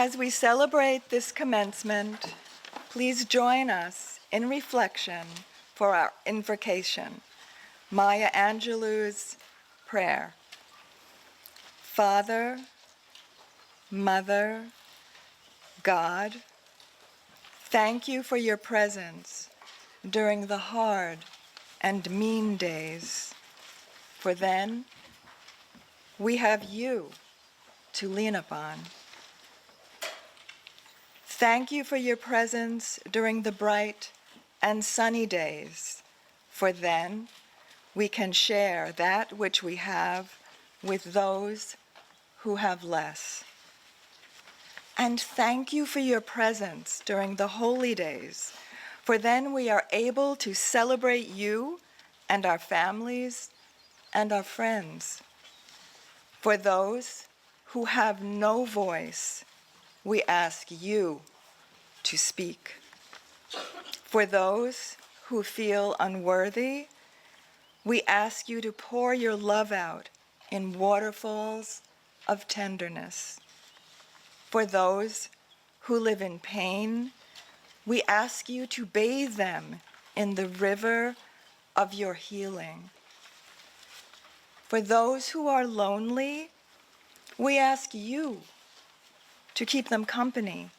As we celebrate this commencement, please join us in reflection for our invocation, Maya Angelou's prayer. Father, Mother, God, thank you for your presence during the hard and mean days, for then we have you to lean upon. Thank you for your presence during the bright and sunny days, for then we can share that which we have with those who have less. And thank you for your presence during the holy days, for then we are able to celebrate you and our families and our friends. For those who have no voice, we ask you to speak. For those who feel unworthy, we ask you to pour your love out in waterfalls of tenderness. For those who live in pain, we ask you to bathe them in the river of your healing. For those who are lonely, we ask you to keep them company.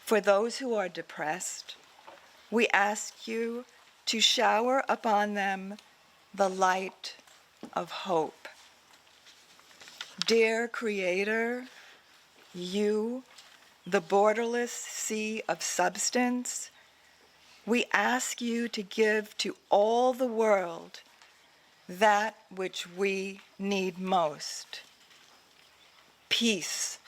For those who are depressed, we ask you to shower upon them the light of hope. Dear Creator, you, the borderless sea of substance, we ask you to give to all the world that which we need most: peace.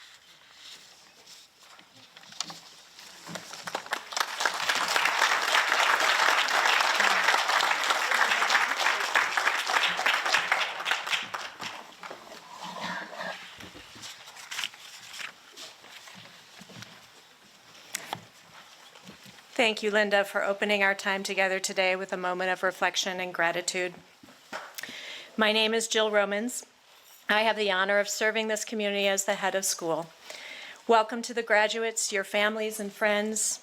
Thank you, Linda, for opening our time together today with a moment of reflection and gratitude. My name is Jill Romans. I have the honor of serving this community as the head of school. Welcome to the graduates, your families and friends,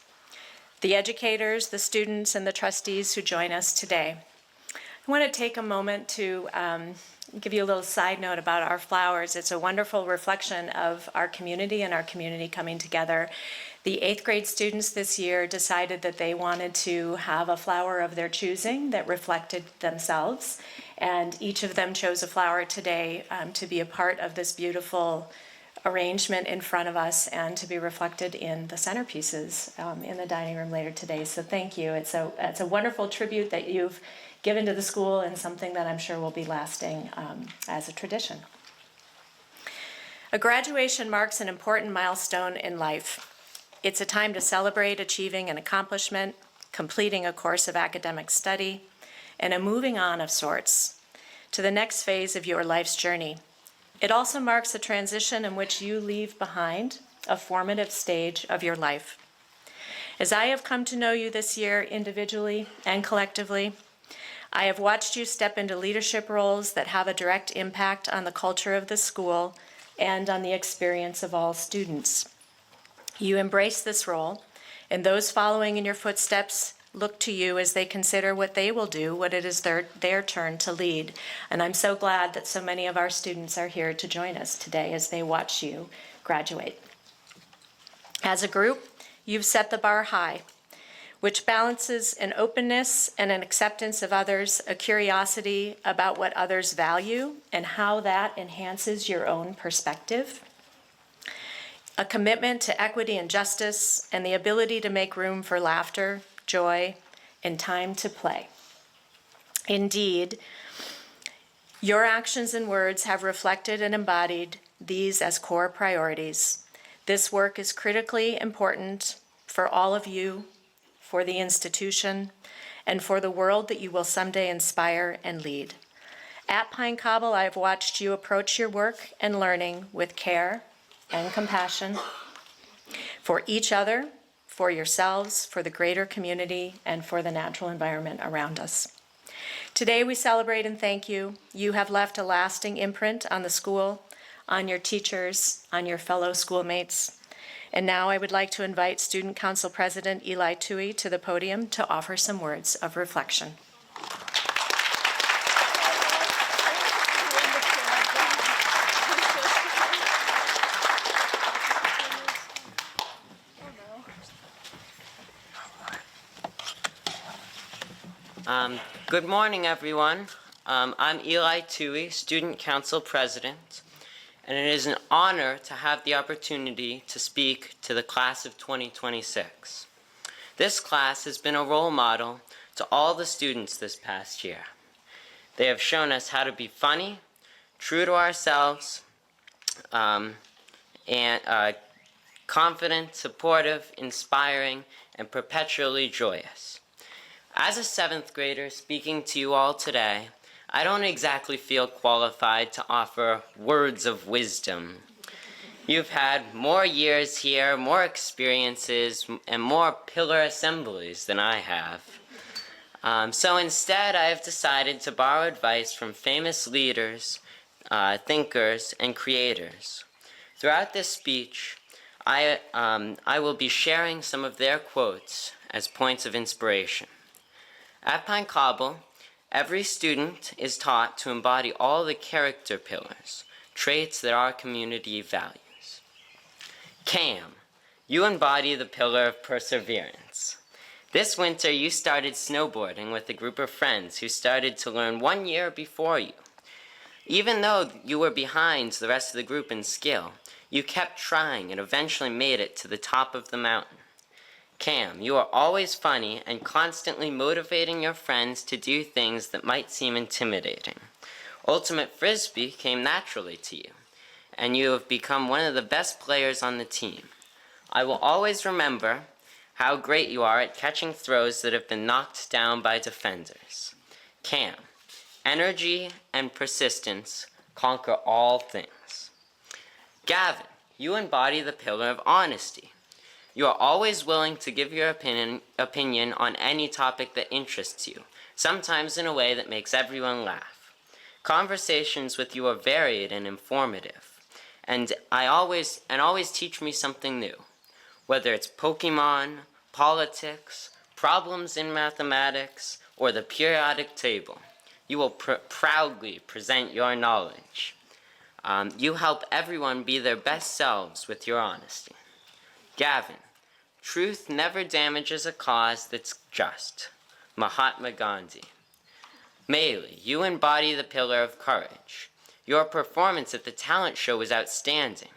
the educators, the students, and the trustees who join us today. I want to take a moment to give you a little side note about our flowers. It's a wonderful reflection of our community and our community coming together. The 8th grade students this year decided that they wanted to have a flower of their choosing that reflected themselves, and each of them chose a flower today to be a part of this beautiful arrangement in front of us and to be reflected in the centerpieces in the dining room later today. So thank you. It's a wonderful tribute that you've given to the school and something that I'm sure will be lasting as a tradition. A graduation marks an important milestone in life. It's a time to celebrate achieving an accomplishment, completing a course of academic study, and a moving on of sorts to the next phase of your life's journey. It also marks a transition in which you leave behind a formative stage of your life. As I have come to know you this year individually and collectively, I have watched you step into leadership roles that have a direct impact on the culture of the school and on the experience of all students. You embrace this role, and those following in your footsteps look to you as they consider what they will do, what it is their turn to lead. And I'm so glad that so many of our students are here to join us today as they watch you graduate. As a group, you've set the bar high, which balances an openness and an acceptance of others, a curiosity about what others value and how that enhances your own perspective, a commitment to equity and justice, and the ability to make room for laughter, joy, and time to play. Indeed, your actions and words have reflected and embodied these as core priorities. This work is critically important for all of you, for the institution, and for the world that you will someday inspire and lead. At Pine Cobble, I have watched you approach your work and learning with care and compassion for each other, for yourselves, for the greater community, and for the natural environment around us. Today we celebrate and thank you. You have left a lasting imprint on the school, on your teachers, on your fellow schoolmates. And now I would like to invite Student Council President Eli Tui to the podium to offer some words of reflection. Good morning, everyone. I'm Eli Tui, Student Council President, and it is an honor to have the opportunity to speak to the class of 2026. This class has been a role model to all the students this past year. They have shown us how to be funny, true to ourselves, and confident, supportive, inspiring, and perpetually joyous. As a 7th grader speaking to you all today, I don't exactly feel qualified to offer words of wisdom. You've had more years here, more experiences, and more pillar assemblies than I have. So instead, I have decided to borrow advice from famous leaders, thinkers, and creators. Throughout this speech, I will be sharing some of their quotes as points of inspiration. At Pine Cobble, every student is taught to embody all the character pillars, traits that our community values. Cam, you embody the pillar of perseverance. This winter, you started snowboarding with a group of friends who started to learn 1 year before you. Even though you were behind the rest of the group in skill, you kept trying and eventually made it to the top of the mountain. Cam, you are always funny and constantly motivating your friends to do things that might seem intimidating. Ultimate Frisbee came naturally to you, and you have become one of the best players on the team. I will always remember how great you are at catching throws that have been knocked down by defenders. Cam, energy and persistence conquer all things. Gavin, you embody the pillar of honesty. You are always willing to give your opinion on any topic that interests you, sometimes in a way that makes everyone laugh. Conversations with you are varied and informative, and always teach me something new. Whether it's Pokemon, politics, problems in mathematics, or the periodic table, you will proudly present your knowledge. You help everyone be their best selves with your honesty. Gavin, truth never damages a cause that's just. Mahatma Gandhi. Maylee, you embody the pillar of courage. Your performance at the talent show was outstanding.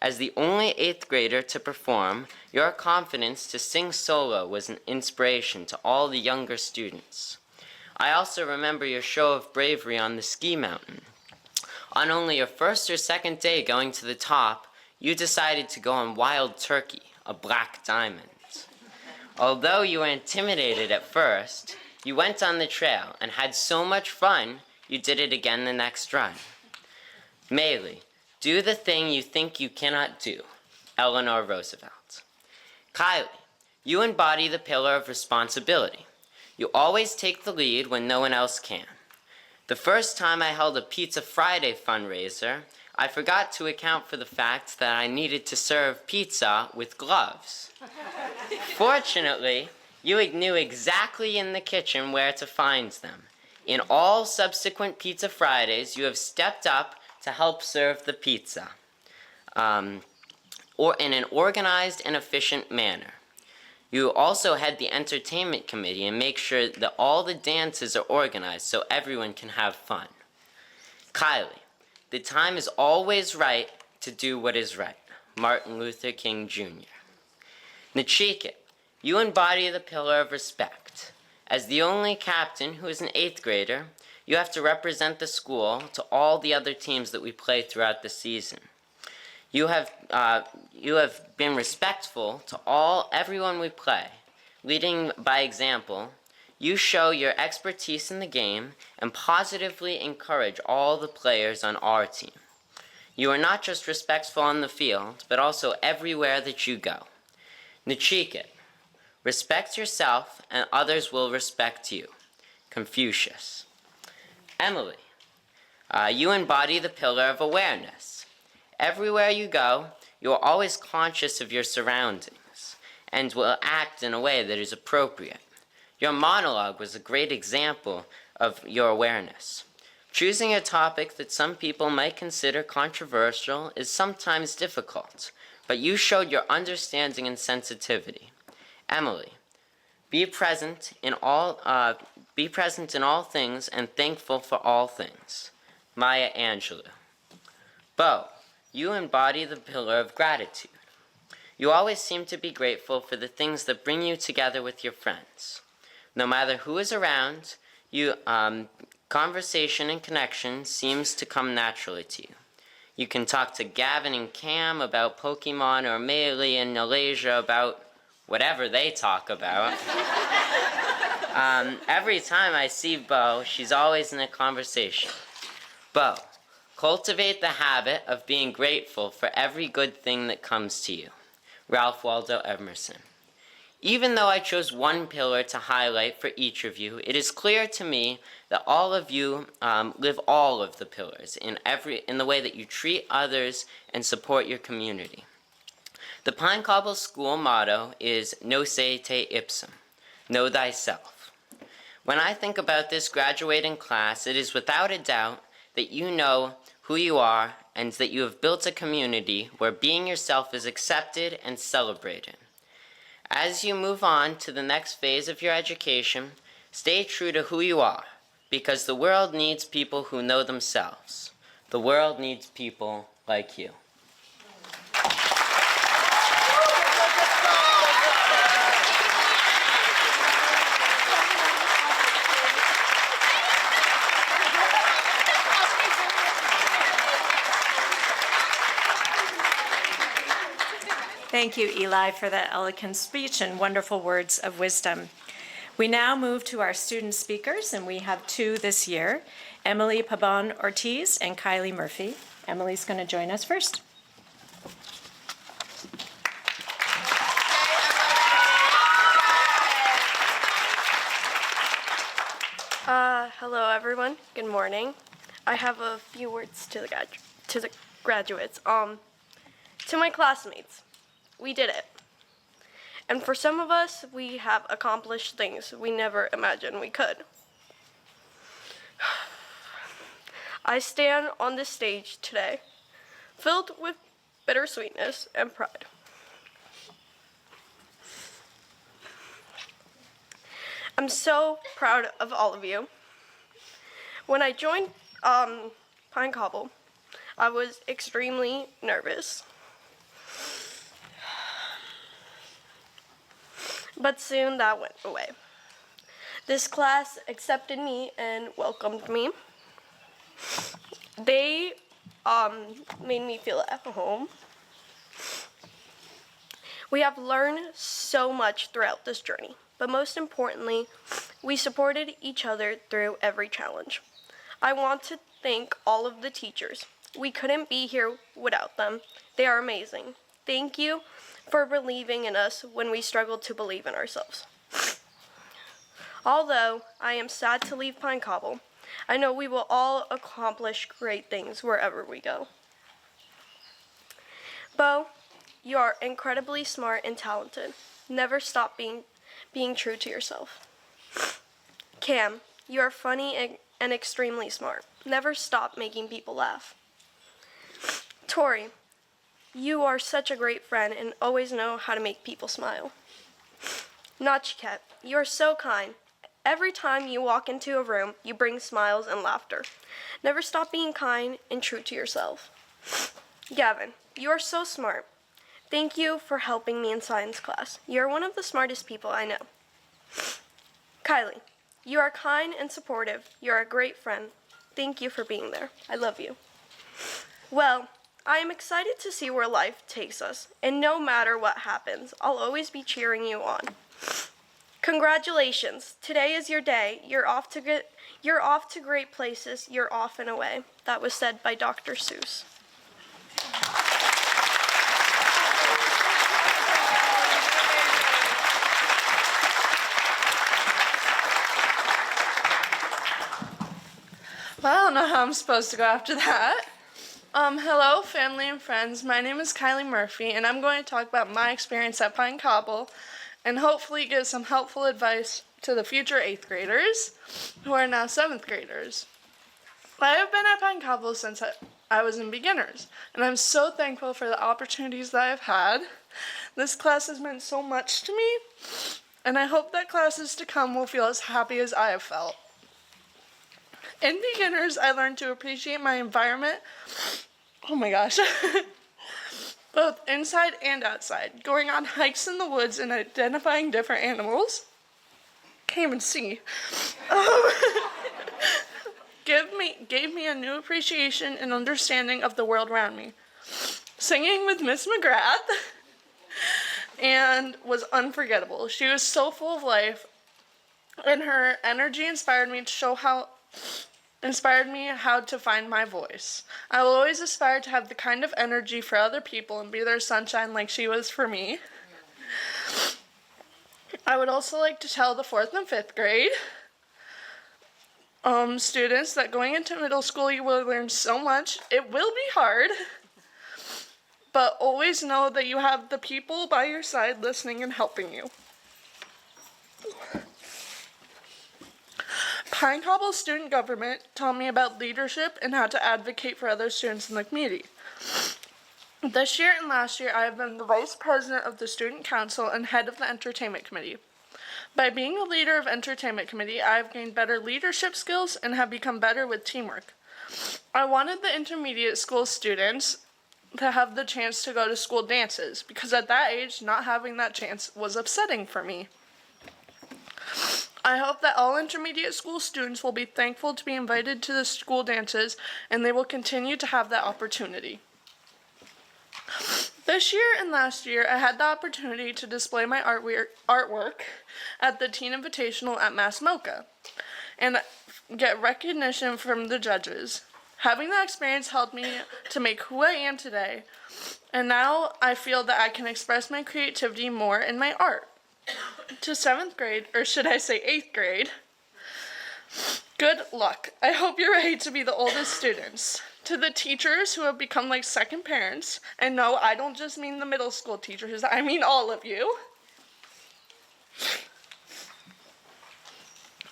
As the only 8th grader to perform, your confidence to sing solo was an inspiration to all the younger students. I also remember your show of bravery on the ski mountain. On only your first or second day going to the top, you decided to go on Wild Turkey, a black diamond. Although you were intimidated at first, you went on the trail and had so much fun, you did it again the next run. Maylee, do the thing you think you cannot do. Eleanor Roosevelt. Kylie, you embody the pillar of responsibility. You always take the lead when no one else can. The first time I held a Pizza Friday fundraiser, I forgot to account for the fact that I needed to serve pizza with gloves. Fortunately, you knew exactly in the kitchen where to find them. In all subsequent Pizza Fridays, you have stepped up to help serve the pizza, or in an organized and efficient manner. You also head the entertainment committee and make sure that all the dances are organized so everyone can have fun. Kylie, the time is always right to do what is right. Martin Luther King Jr. Nachikit, you embody the pillar of respect. As the only captain who is an 8th grader, you have to represent the school to all the other teams that we play throughout the season. You have been respectful to everyone we play. Leading by example, you show your expertise in the game and positively encourage all the players on our team. You are not just respectful on the field, but also everywhere that you go. Nachikit, respect yourself and others will respect you. Confucius. Emily, you embody the pillar of awareness. Everywhere you go, you are always conscious of your surroundings and will act in a way that is appropriate. Your monologue was a great example of your awareness. Choosing a topic that some people might consider controversial is sometimes difficult, but you showed your understanding and sensitivity. Emily, be present in all things and thankful for all things. Maya Angelou. Bo, you embody the pillar of gratitude. You always seem to be grateful for the things that bring you together with your friends. No matter who is around, conversation and connection seems to come naturally to you. You can talk to Gavin and Cam about Pokemon or Meili and Malaysia about whatever they talk about. Every time I see Bo, she's always in a conversation. Bo, cultivate the habit of being grateful for every good thing that comes to you. Ralph Waldo Emerson. Even though I chose one pillar to highlight for each of you, it is clear to me that all of you live all of the pillars in the way that you treat others and support your community. The Pine Cobble School motto is Nocete Ipsum, know thyself. When I think about this graduating class, it is without a doubt that you know who you are and that you have built a community where being yourself is accepted and celebrated. As you move on to the next phase of your education, stay true to who you are, because the world needs people who know themselves. The world needs people like you. Thank you, Eli, for that eloquent speech and wonderful words of wisdom. We now move to our student speakers, and we have two this year, Emily Pabon Ortiz and Kylie Murphy. Emily's going to join us first. Hello, everyone. Good morning. I have a few words to the graduates. To my classmates, we did it. And for some of us, we have accomplished things we never imagined we could. I stand on this stage today, filled with bittersweetness and pride. I'm so proud of all of you. When I joined Pine Cobble, I was extremely nervous. But soon that went away. This class accepted me and welcomed me. They made me feel at home. We have learned so much throughout this journey, but most importantly, we supported each other through every challenge. I want to thank all of the teachers. We couldn't be here without them. They are amazing. Thank you for believing in us when we struggled to believe in ourselves. Although I am sad to leave Pine Cobble, I know we will all accomplish great things wherever we go. Bo, you are incredibly smart and talented. Never stop being true to yourself. Cam, you are funny and extremely smart. Never stop making people laugh. Tori, you are such a great friend and always know how to make people smile. Nachiket, you are so kind. Every time you walk into a room, you bring smiles and laughter. Never stop being kind and true to yourself. Gavin, you are so smart. Thank you for helping me in science class. You are one of the smartest people I know. Kylie, you are kind and supportive. You are a great friend. Thank you for being there. I love you. Well, I am excited to see where life takes us, and no matter what happens, I'll always be cheering you on. Congratulations. Today is your day. You're off to great places. You're off and away. That was said by Dr. Seuss. Well, I don't know how I'm supposed to go after that. Hello, family and friends. My name is Kylie Murphy, and I'm going to talk about my experience at Pine Cobble and hopefully give some helpful advice to the future 8th graders who are now 7th graders. I have been at Pine Cobble since I was in beginners, and I'm so thankful for the opportunities that I've had. This class has meant so much to me, and I hope that classes to come will feel as happy as I have felt. In beginners, I learned to appreciate my environment. Oh my gosh. Both inside and outside. Going on hikes in the woods and identifying different animals. Can't even see. Gave me a new appreciation and understanding of the world around me. Singing with Miss McGrath and was unforgettable. She was so full of life, and her energy inspired me how to find my voice. I will always aspire to have the kind of energy for other people and be their sunshine like she was for me. I would also like to tell the 4th and 5th grade students that going into middle school you will learn so much. It will be hard, but always know that you have the people by your side listening and helping you. Pine Cobble student government taught me about leadership and how to advocate for other students in the community. This year and last year, I have been the vice president of the student council and head of the entertainment committee. By being a leader of entertainment committee, I have gained better leadership skills and have become better with teamwork. I wanted the intermediate school students to have the chance to go to school dances, because at that age, not having that chance was upsetting for me. I hope that all intermediate school students will be thankful to be invited to the school dances, and they will continue to have that opportunity. This year and last year, I had the opportunity to display my artwork at the Teen Invitational at Mass MoCA and get recognition from the judges. Having that experience helped me to make who I am today, and now I feel that I can express my creativity more in my art. To 7th grade, or should I say 8th grade, good luck. I hope you're ready to be the oldest students. To the teachers who have become like second parents, and no, I don't just mean the middle school teachers, I mean all of you.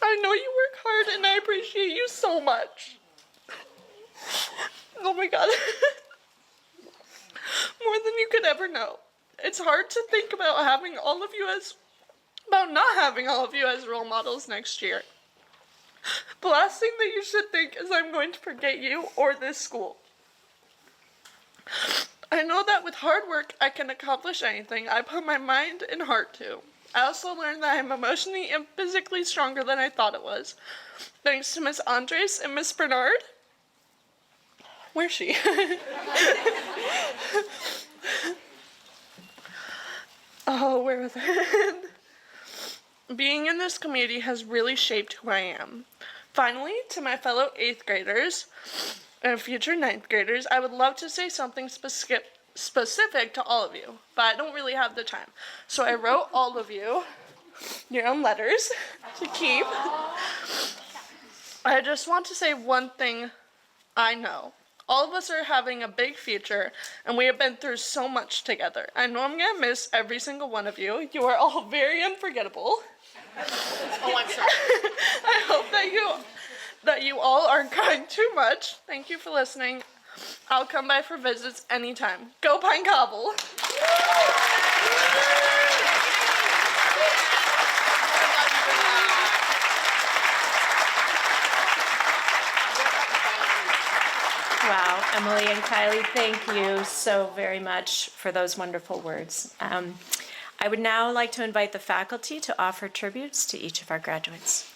I know you work hard and I appreciate you so much. Oh my God. More than you could ever know. It's hard to think about not having all of you as role models next year. The last thing that you should think is I'm going to forget you or this school. I know that with hard work I can accomplish anything I put my mind and heart to. I also learned that I'm emotionally and physically stronger than I thought it was. Thanks to Miss Andres and Miss Bernard. Where's she? Oh, where was I? Being in this community has really shaped who I am. Finally, to my fellow 8th graders and future 9th graders, I would love to say something specific to all of you, but I don't really have the time. So I wrote all of you your own letters to keep. I just want to say one thing I know. All of us are having a big future, and we have been through so much together. I know I'm going to miss every single one of you. You are all very unforgettable. Oh, I'm sure. I hope that you all aren't crying too much. Thank you for listening. I'll come by for visits anytime. Go Pine Cobble! Wow, Emily and Kylie, thank you so very much for those wonderful words. I would now like to invite the faculty to offer tributes to each of our graduates.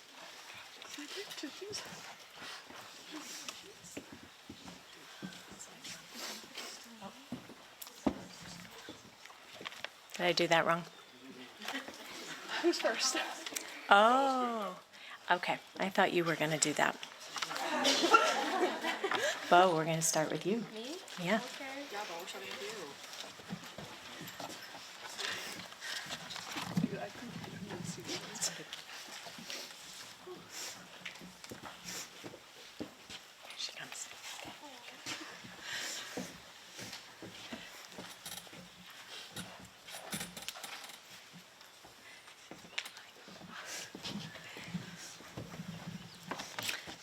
Did I do that wrong? Who's first? Oh, okay. I thought you were going to do that. Bo, we're going to start with you. Me? Yeah. Okay. Yeah, but what should I do? Here she comes.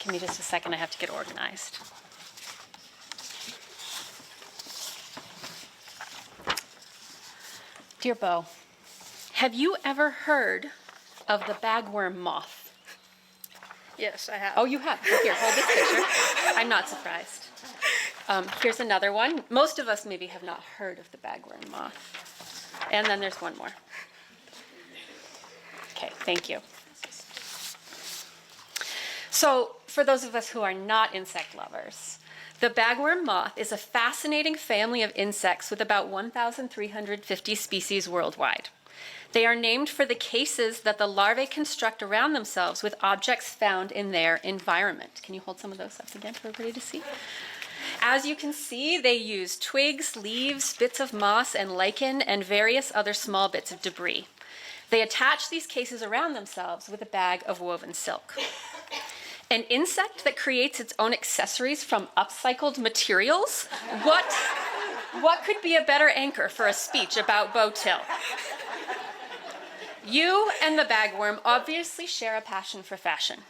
Give me just a second, I have to get organized. Dear Bo, have you ever heard of the bagworm moth? Yes, I have. Oh, you have. Here, hold this picture. I'm not surprised. Here's another one. Most of us maybe have not heard of the bagworm moth. And then there's one more. Okay, thank you. So, for those of us who are not insect lovers, the bagworm moth is a fascinating family of insects with about 1,350 species worldwide. They are named for the cases that the larvae construct around themselves with objects found in their environment. Can you hold some of those up again for everybody to see? As you can see, they use twigs, leaves, bits of moss and lichen, and various other small bits of debris. They attach these cases around themselves with a bag of woven silk. An insect that creates its own accessories from upcycled materials? What could be a better anchor for a speech about Bo Till? You and the bagworm obviously share a passion for fashion.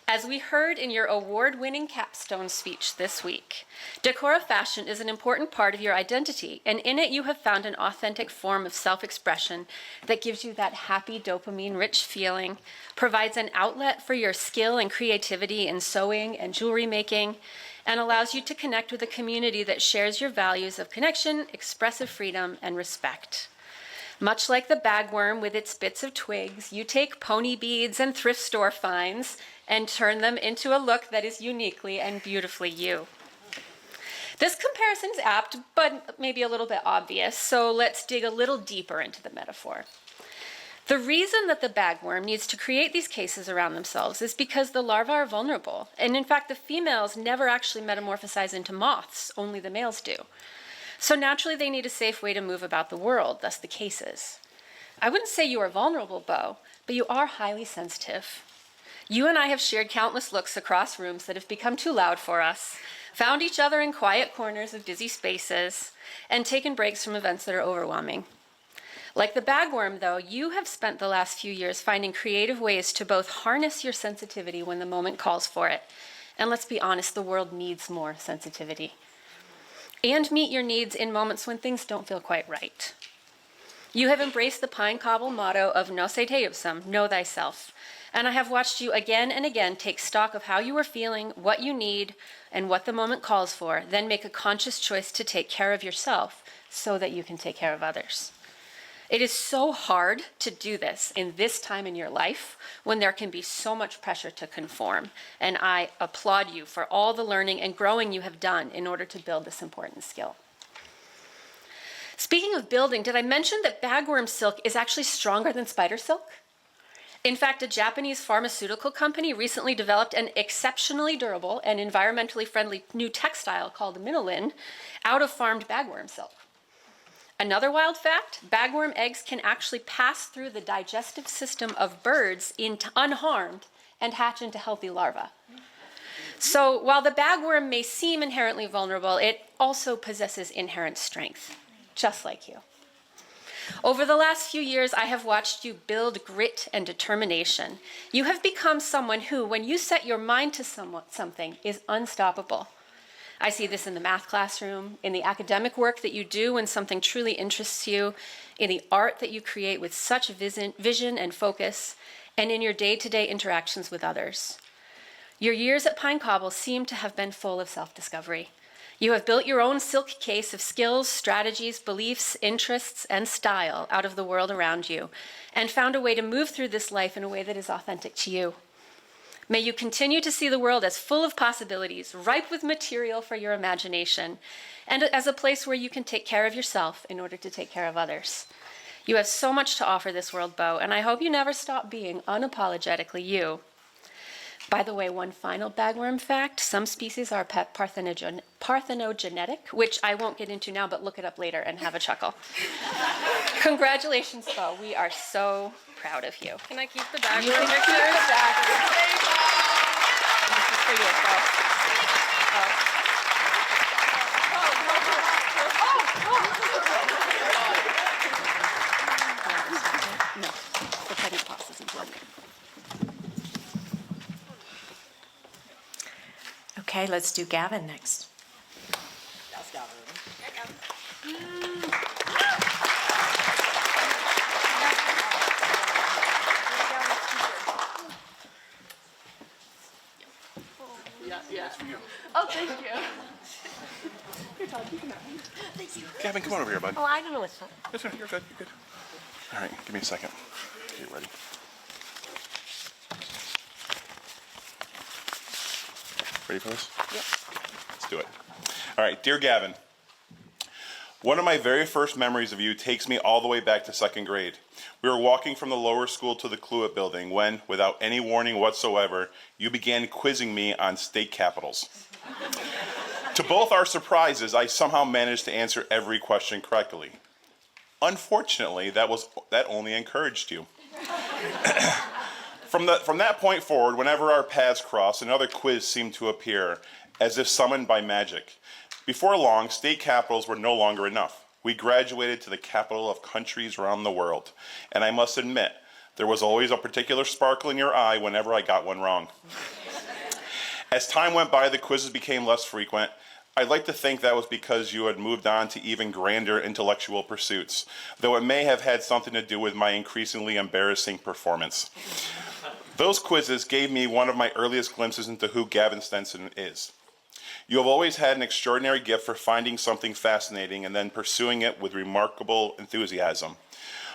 As we heard in your award-winning capstone speech this week, decor of fashion is an important part of your identity, and in it you have found an authentic form of self-expression that gives you that happy dopamine-rich feeling, provides an outlet for your skill and creativity in sewing and jewelry making, and allows you to connect with a community that shares your values of connection, expressive freedom, and respect. Much like the bagworm with its bits of twigs, you take pony beads and thrift store finds and turn them into a look that is uniquely and beautifully you. This comparison is apt, but maybe a little bit obvious, so let's dig a little deeper into the metaphor. The reason that the bagworm needs to create these cases around themselves is because the larvae are vulnerable, and in fact the females never actually metamorphosize into moths, only the males do. So naturally they need a safe way to move about the world, thus the cases. I wouldn't say you are vulnerable, Bo, but you are highly sensitive. You and I have shared countless looks across rooms that have become too loud for us, found each other in quiet corners of busy spaces, and taken breaks from events that are overwhelming. Like the bagworm, though, you have spent the last few years finding creative ways to both harness your sensitivity when the moment calls for it, and let's be honest, the world needs more sensitivity, and meet your needs in moments when things don't feel quite right. You have embraced the Pine Cobble motto of no se te ipsum, know thyself, and I have watched you again and again take stock of how you are feeling, what you need, and what the moment calls for, then make a conscious choice to take care of yourself so that you can take care of others. It is so hard to do this in this time in your life when there can be so much pressure to conform, and I applaud you for all the learning and growing you have done in order to build this important skill. Speaking of building, did I mention that bagworm silk is actually stronger than spider silk? In fact, a Japanese pharmaceutical company recently developed an exceptionally durable and environmentally friendly new textile called minolin out of farmed bagworm silk. Another wild fact, bagworm eggs can actually pass through the digestive system of birds unharmed and hatch into healthy larvae. So while the bagworm may seem inherently vulnerable, it also possesses inherent strength, just like you. Over the last few years, I have watched you build grit and determination. You have become someone who, when you set your mind to something, is unstoppable. I see this in the math classroom, in the academic work that you do when something truly interests you, in the art that you create with such vision and focus, and in your day-to-day interactions with others. Your years at Pine Cobble seem to have been full of self-discovery. You have built your own silk case of skills, strategies, beliefs, interests, and style out of the world around you, and found a way to move through this life in a way that is authentic to you. May you continue to see the world as full of possibilities, ripe with material for your imagination, and as a place where you can take care of yourself in order to take care of others. You have so much to offer this world, Bo, and I hope you never stop being unapologetically you. By the way, one final bagworm fact, some species are parthenogenetic, which I won't get into now, but look it up later and have a chuckle. Congratulations, Bo. We are so proud of you. Can I keep the You bagworm can keep pictures? the bagworm. This is for you, Bo. No, the pregnant pause is important. Okay, let's do Gavin next. That's Gavin. Yeah. Oh, thank you. Gavin, come on over here, bud. Oh, I don't know what's up. Yes, sir. You're good. You're good. All right, give me a second. Get ready. Ready for this? Yep. Let's do it. All right, dear Gavin. One of my very first memories of you takes me all the way back to second grade. We were walking from the lower school to the Cluett building when, without any warning whatsoever, you began quizzing me on state capitals. To both our surprises, I somehow managed to answer every question correctly. Unfortunately, that only encouraged you. From that point forward, whenever our paths crossed, another quiz seemed to appear, as if summoned by magic. Before long, state capitals were no longer enough. We graduated to the capital of countries around the world, and I must admit, there was always a particular sparkle in your eye whenever I got one wrong. As time went by, the quizzes became less frequent. I'd like to think that was because you had moved on to even grander intellectual pursuits, though it may have had something to do with my increasingly embarrassing performance. Those quizzes gave me one of my earliest glimpses into who Gavin Stenson is. You have always had an extraordinary gift for finding something fascinating and then pursuing it with remarkable enthusiasm.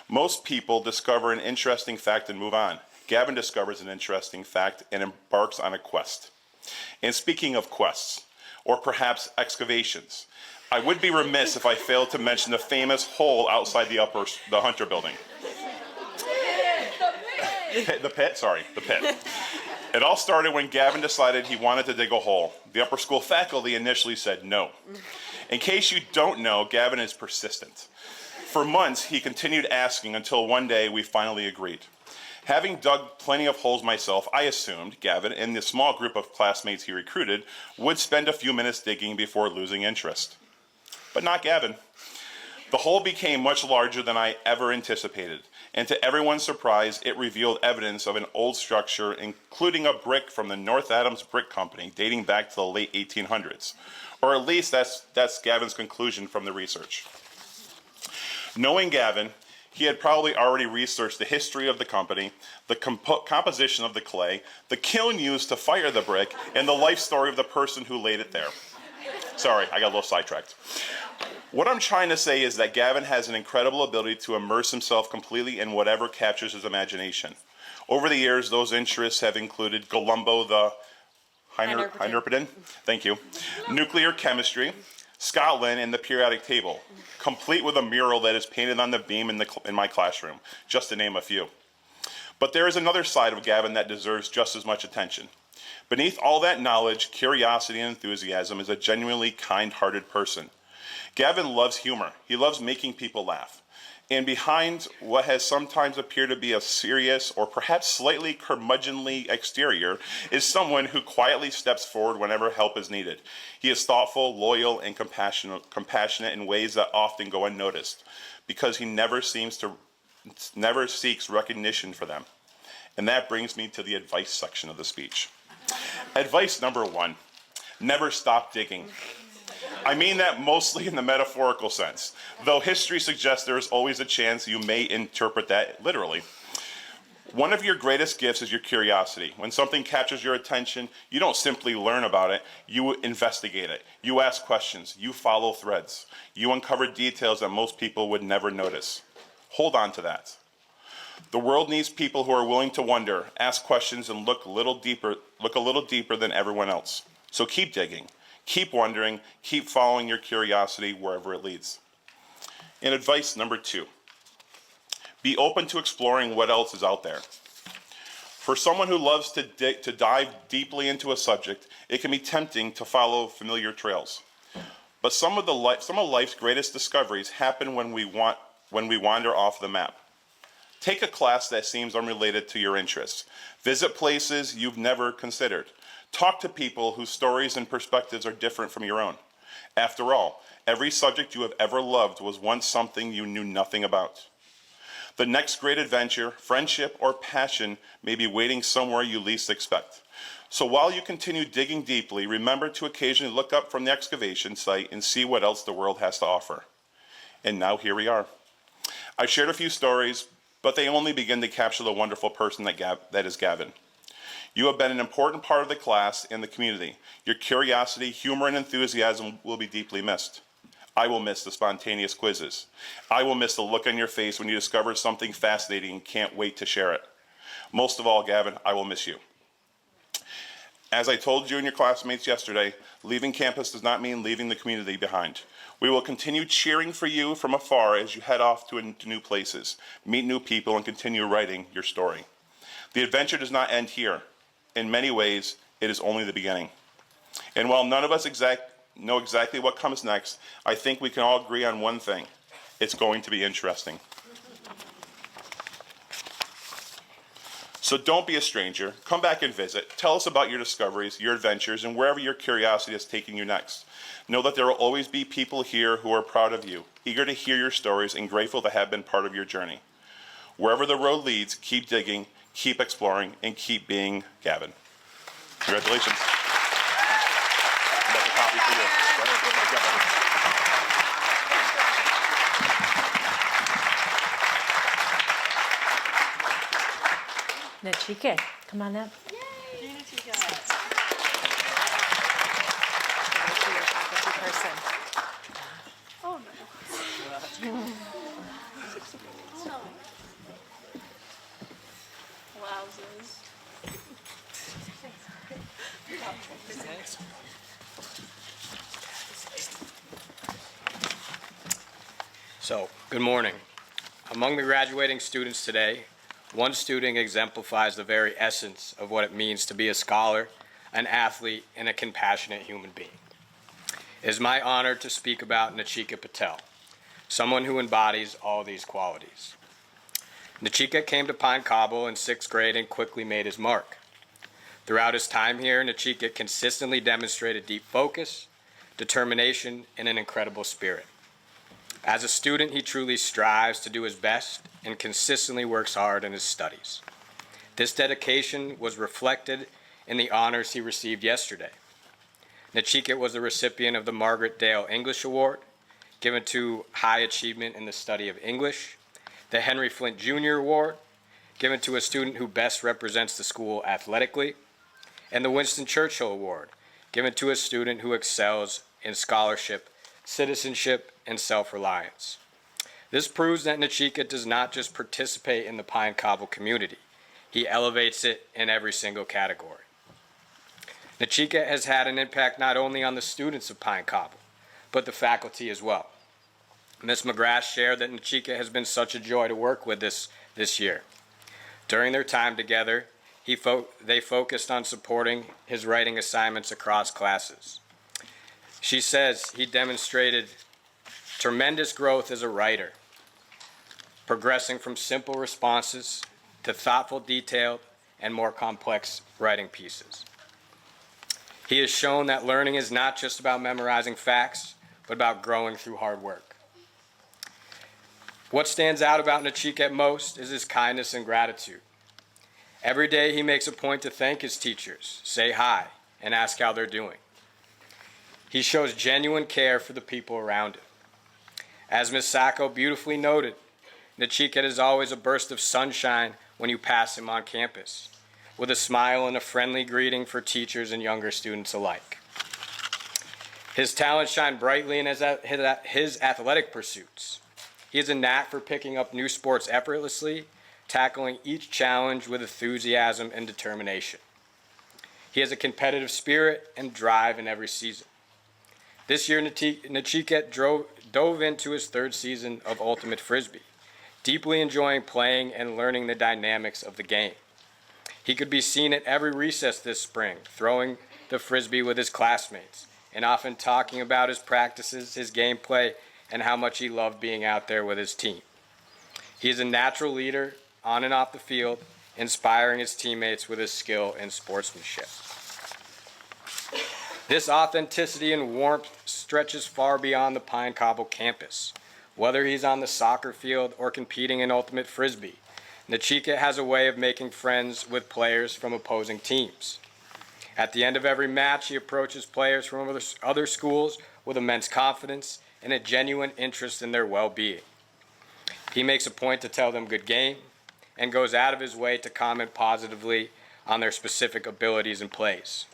Most people discover an interesting fact and move on. Gavin discovers an interesting fact and embarks on a quest. And speaking of quests, or perhaps excavations, I would be remiss if I failed to mention the famous hole outside the Hunter building. The pit. It all started when Gavin decided he wanted to dig a hole. The upper school faculty initially said no. In case you don't know, Gavin is persistent. For months, he continued asking until one day we finally agreed. Having dug plenty of holes myself, I assumed Gavin and the small group of classmates he recruited would spend a few minutes digging before losing interest. But not Gavin. The hole became much larger than I ever anticipated, and to everyone's surprise, it revealed evidence of an old structure, including a brick from the North Adams Brick Company dating back to the late 1800s. Or at least that's Gavin's conclusion from the research. Knowing Gavin, he had probably already researched the history of the company, the composition of the clay, the kiln used to fire the brick, and the life story of the person who laid it there. Sorry, I got a little sidetracked. What I'm trying to say is that Gavin has an incredible ability to immerse himself completely in whatever captures his imagination. Over the years, those interests have included Columbo the Hynerpidin, thank you, nuclear chemistry, Scotland, and the periodic table, complete with a mural that is painted on the beam in my classroom, just to name a few. But there is another side of Gavin that deserves just as much attention. Beneath all that knowledge, curiosity, and enthusiasm is a genuinely kind-hearted person. Gavin loves humor. He loves making people laugh. And behind what has sometimes appeared to be a serious or perhaps slightly curmudgeonly exterior is someone who quietly steps forward whenever help is needed. He is thoughtful, loyal, and compassionate in ways that often go unnoticed because he never seeks recognition for them. And that brings me to the advice section of the speech. Advice number 1, never stop digging. I mean that mostly in the metaphorical sense, though history suggests there is always a chance you may interpret that literally. One of your greatest gifts is your curiosity. When something captures your attention, you don't simply learn about it, you investigate it. You ask questions, you follow threads. You uncover details that most people would never notice. Hold on to that. The world needs people who are willing to wonder, ask questions, and look a little deeper than everyone else. So keep digging. Keep wondering, keep following your curiosity wherever it leads. And advice number 2, be open to exploring what else is out there. For someone who loves to dive deeply into a subject, it can be tempting to follow familiar trails. But some of life's greatest discoveries happen when we wander off the map. Take a class that seems unrelated to your interests. Visit places you've never considered. Talk to people whose stories and perspectives are different from your own. After all, every subject you have ever loved was once something you knew nothing about. The next great adventure, friendship, or passion may be waiting somewhere you least expect. So while you continue digging deeply, remember to occasionally look up from the excavation site and see what else the world has to offer. And now here we are. I've shared a few stories, but they only begin to capture the wonderful person that is Gavin. You have been an important part of the class and the community. Your curiosity, humor, and enthusiasm will be deeply missed. I will miss the spontaneous quizzes. I will miss the look on your face when you discover something fascinating and can't wait to share it. Most of all, Gavin, I will miss you. As I told you and your classmates yesterday, leaving campus does not mean leaving the community behind. We will continue cheering for you from afar as you head off to new places, meet new people, and continue writing your story. The adventure does not end here. In many ways, it is only the beginning. And while none of us know exactly what comes next, I think we can all agree on one thing. It's going to be interesting. So don't be a stranger. Come back and visit. Tell us about your discoveries, your adventures, and wherever your curiosity is taking you next. Know that there will always be people here who are proud of you, eager to hear your stories, and grateful to have been part of your journey. Wherever the road leads, keep digging, keep exploring, and keep being Gavin. Congratulations. That's a copy for you. Nachike, come on up. Oh no. Wowzers. So, good morning. Among the graduating students today, one student exemplifies the very essence of what it means to be a scholar, an athlete, and a compassionate human being. It is my honor to speak about Nachika Patel, someone who embodies all these qualities. Nachika came to Pine Cobble in 6th grade and quickly made his mark. Throughout his time here, Nachika consistently demonstrated deep focus, determination, and an incredible spirit. As a student, he truly strives to do his best and consistently works hard in his studies. This dedication was reflected in the honors he received yesterday. Nachika was the recipient of the Margaret Dale English Award, given to high achievement in the study of English, the Henry Flint Jr. Award, given to a student who best represents the school athletically, and the Winston Churchill Award, given to a student who excels in scholarship, citizenship, and self-reliance. This proves that Nachika does not just participate in the Pine Cobble community. He elevates it in every single category. Nachika has had an impact not only on the students of Pine Cobble, but the faculty as well. Ms. McGrath shared that Nachika has been such a joy to work with this year. During their time together, they focused on supporting his writing assignments across classes. She says he demonstrated tremendous growth as a writer, progressing from simple responses to thoughtful, detailed, and more complex writing pieces. He has shown that learning is not just about memorizing facts, but about growing through hard work. What stands out about Nachika most is his kindness and gratitude. Every day he makes a point to thank his teachers, say hi, and ask how they're doing. He shows genuine care for the people around him. As Ms. Sacco beautifully noted, Nachika is always a burst of sunshine when you pass him on campus, with a smile and a friendly greeting for teachers and younger students alike. His talents shine brightly in his athletic pursuits. He has a knack for picking up new sports effortlessly, tackling each challenge with enthusiasm and determination. He has a competitive spirit and drive in every season. This year, Nachika dove into his 3rd season of Ultimate Frisbee, deeply enjoying playing and learning the dynamics of the game. He could be seen at every recess this spring, throwing the Frisbee with his classmates, and often talking about his practices, his gameplay, and how much he loved being out there with his team. He is a natural leader on and off the field, inspiring his teammates with his skill and sportsmanship. This authenticity and warmth stretches far beyond the Pine Cobble campus. Whether he's on the soccer field or competing in ultimate frisbee, Nachika has a way of making friends with players from opposing teams. At the end of every match, he approaches players from other schools with immense confidence and a genuine interest in their well-being. He makes a point to tell them good game and goes out of his way to comment positively on their specific abilities and plays.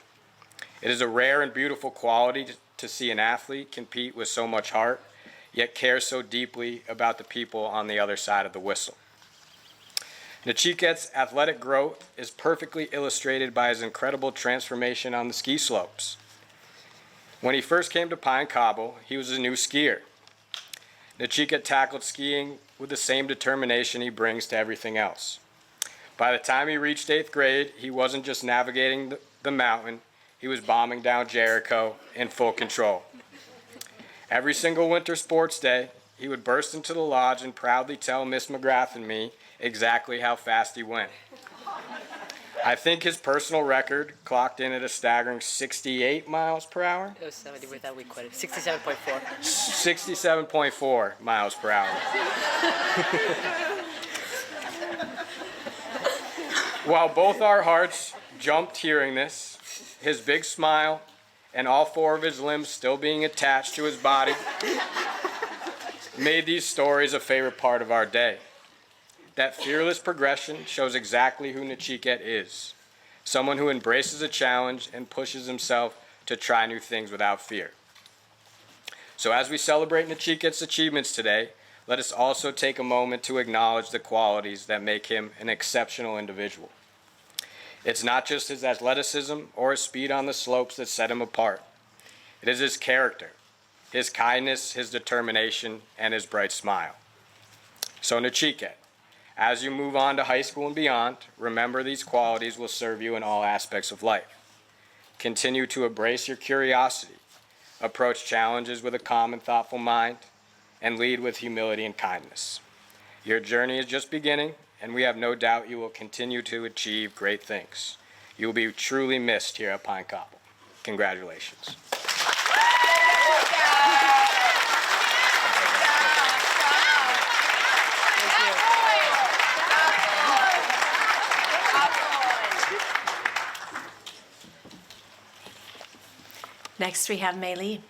It is a rare and beautiful quality to see an athlete compete with so much heart, yet care so deeply about the people on the other side of the whistle. Nachiket's athletic growth is perfectly illustrated by his incredible transformation on the ski slopes. When he first came to Pine Cobble, he was a new skier. Nachiket tackled skiing with the same determination he brings to everything else. By the time he reached 8th grade, he wasn't just navigating the mountain, he was bombing down Jericho in full control. Every single winter sports day, he would burst into the lodge and proudly tell Miss McGrath and me exactly how fast he went. I think his personal record clocked in at a staggering 68 miles per hour. It was 70 without we quit it. 67.4. 67.4 miles per hour. While both our hearts jumped hearing this, his big smile and all 4 of his limbs still being attached to his body made these stories a favorite part of our day. That fearless progression shows exactly who Nachiket is, someone who embraces a challenge and pushes himself to try new things without fear. So as we celebrate Nachiket's achievements today, let us also take a moment to acknowledge the qualities that make him an exceptional individual. It's not just his athleticism or his speed on the slopes that set him apart. It is his character, his kindness, his determination, and his bright smile. So Nachiket, as you move on to high school and beyond, remember these qualities will serve you in all aspects of life. Continue to embrace your curiosity, approach challenges with a calm and thoughtful mind, and lead with humility and kindness. Your journey is just beginning, and we have no doubt you will continue to achieve great things. You will be truly missed here at Pine Cobble. Congratulations. Next, we have Mei Lee.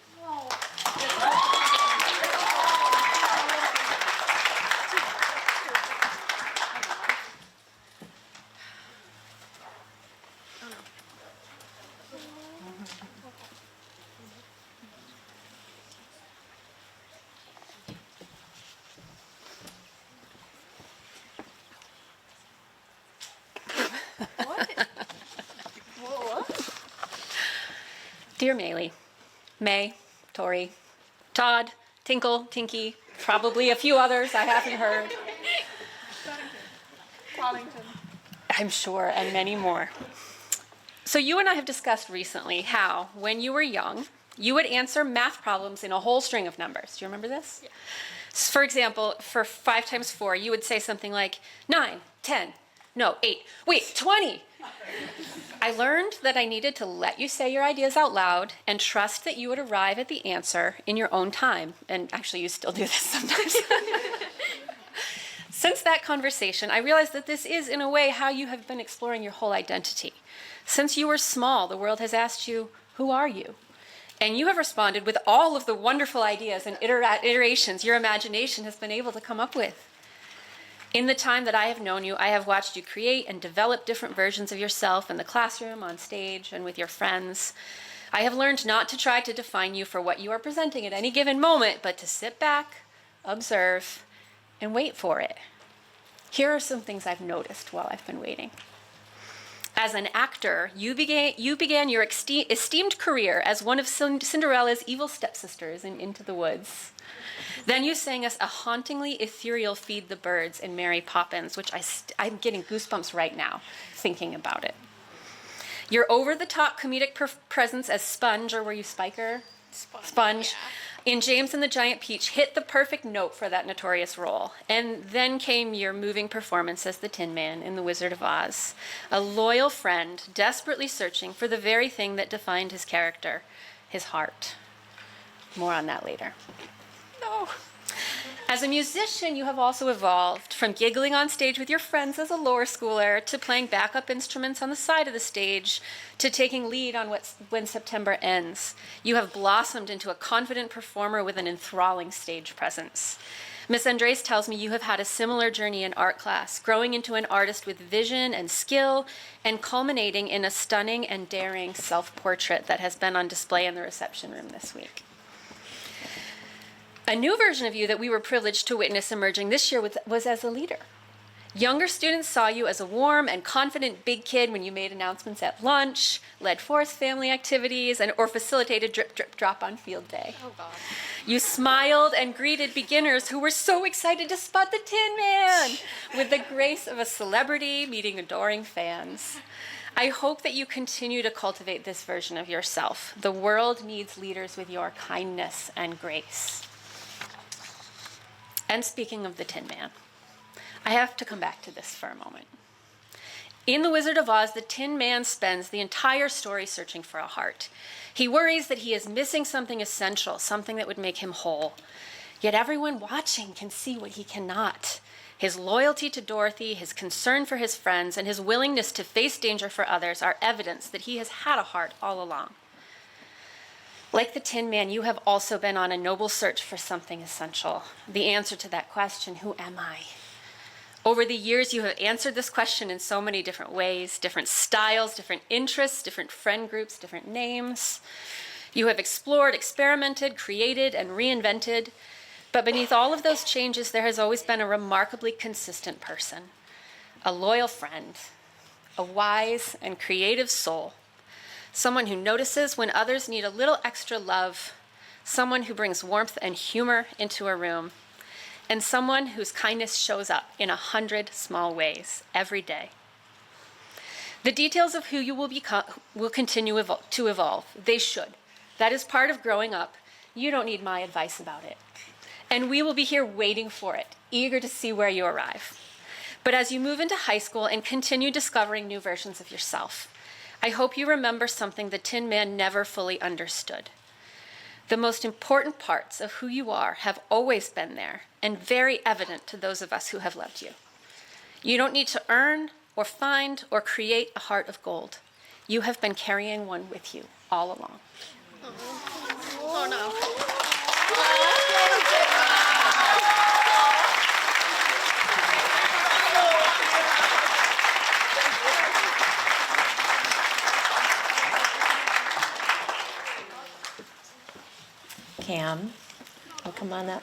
Dear Maylee, May, Tori, Todd, Tinkle, Tinky, probably a few others I haven't heard. I'm sure, and many more. So you and I have discussed recently how, when you were young, you would answer math problems in a whole string of numbers. Do you remember this? Yeah. For example, for 5 times 4, you would say something like 9, 10, no, 8, wait, 20. I learned that I needed to let you say your ideas out loud and trust that you would arrive at the answer in your own time. And actually, you still do this sometimes. Since that conversation, I realized that this is, in a way, how you have been exploring your whole identity. Since you were small, the world has asked you, who are you? And you have responded with all of the wonderful ideas and iterations your imagination has been able to come up with. In the time that I have known you, I have watched you create and develop different versions of yourself in the classroom, on stage, and with your friends. I have learned not to try to define you for what you are presenting at any given moment, but to sit back, observe, and wait for it. Here are some things I've noticed while I've been waiting. As an actor, you began your esteemed career as one of Cinderella's evil stepsisters in Into the Woods. Then you sang us a hauntingly ethereal Feed the Birds in Mary Poppins, which I'm getting goosebumps right now thinking about it. Your over-the-top comedic presence as Sponge, or were you Spiker? Sponge. Yeah. In James and the Giant Peach hit the perfect note for that notorious role. And then came your moving performance as the Tin Man in The Wizard of Oz, a loyal friend desperately searching for the very thing that defined his character, his heart. More on that later. No. As a musician, you have also evolved from giggling on stage with your friends as a lower schooler to playing backup instruments on the side of the stage to taking lead on When September Ends. You have blossomed into a confident performer with an enthralling stage presence. Miss Andres tells me you have had a similar journey in art class, growing into an artist with vision and skill and culminating in a stunning and daring self-portrait that has been on display in the reception room this week. A new version of you that we were privileged to witness emerging this year was as a leader. Younger students saw you as a warm and confident big kid when you made announcements at lunch, led forest family activities, or facilitated drip, drip, drop on field day. Oh, God. You smiled and greeted beginners who were so excited to spot the Tin Man with the grace of a celebrity meeting adoring fans. I hope that you continue to cultivate this version of yourself. The world needs leaders with your kindness and grace. And speaking of the Tin Man, I have to come back to this for a moment. In The Wizard of Oz, the Tin Man spends the entire story searching for a heart. He worries that he is missing something essential, something that would make him whole. Yet everyone watching can see what he cannot. His loyalty to Dorothy, his concern for his friends, and his willingness to face danger for others are evidence that he has had a heart all along. Like the Tin Man, you have also been on a noble search for something essential. The answer to that question, who am I? Over the years, you have answered this question in so many different ways, different styles, different interests, different friend groups, different names. You have explored, experimented, created, and reinvented. But beneath all of those changes, there has always been a remarkably consistent person, a loyal friend, a wise and creative soul, someone who notices when others need a little extra love, someone who brings warmth and humor into a room, and someone whose kindness shows up in 100 small ways every day. The details of who you will become will continue to evolve. They should. That is part of growing up. You don't need my advice about it. And we will be here waiting for it, eager to see where you arrive. But as you move into high school and continue discovering new versions of yourself, I hope you remember something the Tin Man never fully understood. The most important parts of who you are have always been there and very evident to those of us who have loved you. You don't need to earn or find or create a heart of gold. You have been carrying one with you all along. Oh, no. Cam, oh, come on up.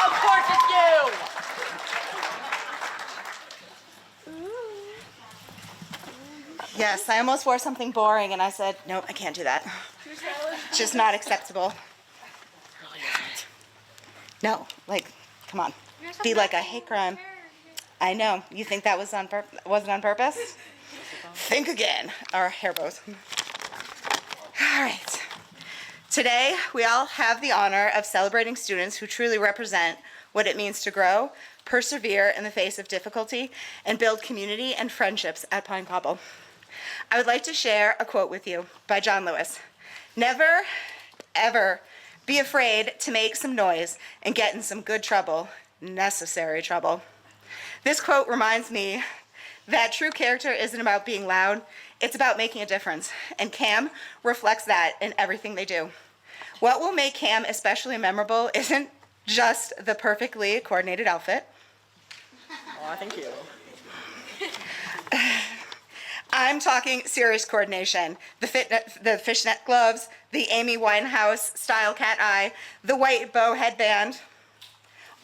Of course it's you! Yes, I almost wore something boring and I said, nope, I can't do that. It's just not acceptable. No, like, come on. Be like a hate crime. I know. You think that was wasn't on purpose? Think again. Our hair bows. All right. Today, we all have the honor of celebrating students who truly represent what it means to grow, persevere in the face of difficulty, and build community and friendships at Pine Cobble. I would like to share a quote with you by John Lewis. Never, ever be afraid to make some noise and get in some good trouble, necessary trouble. This quote reminds me that true character isn't about being loud, it's about making a difference, and Cam reflects that in everything they do. What will make Cam especially memorable isn't just the perfectly coordinated outfit. Oh, thank you. I'm talking serious coordination. The fishnet gloves, the Amy Winehouse style cat eye, the white bow headband,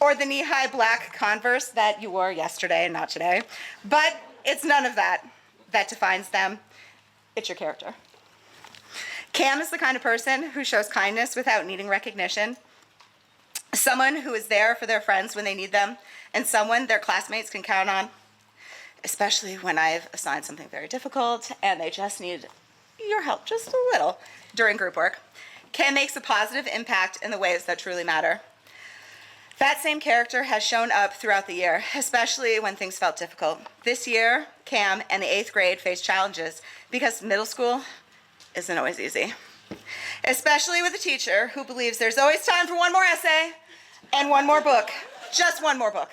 or the knee-high black Converse that you wore yesterday and not today. But it's none of that that defines them. It's your character. Cam is the kind of person who shows kindness without needing recognition, someone who is there for their friends when they need them, and someone their classmates can count on, especially when I've assigned something very difficult and they just need your help just a little during group work. Cam makes a positive impact in the ways that truly matter. That same character has shown up throughout the year, especially when things felt difficult. This year, Cam and the 8th grade faced challenges because middle school isn't always easy. especially with a teacher who believes there's always time for one more essay and one more book, just one more book.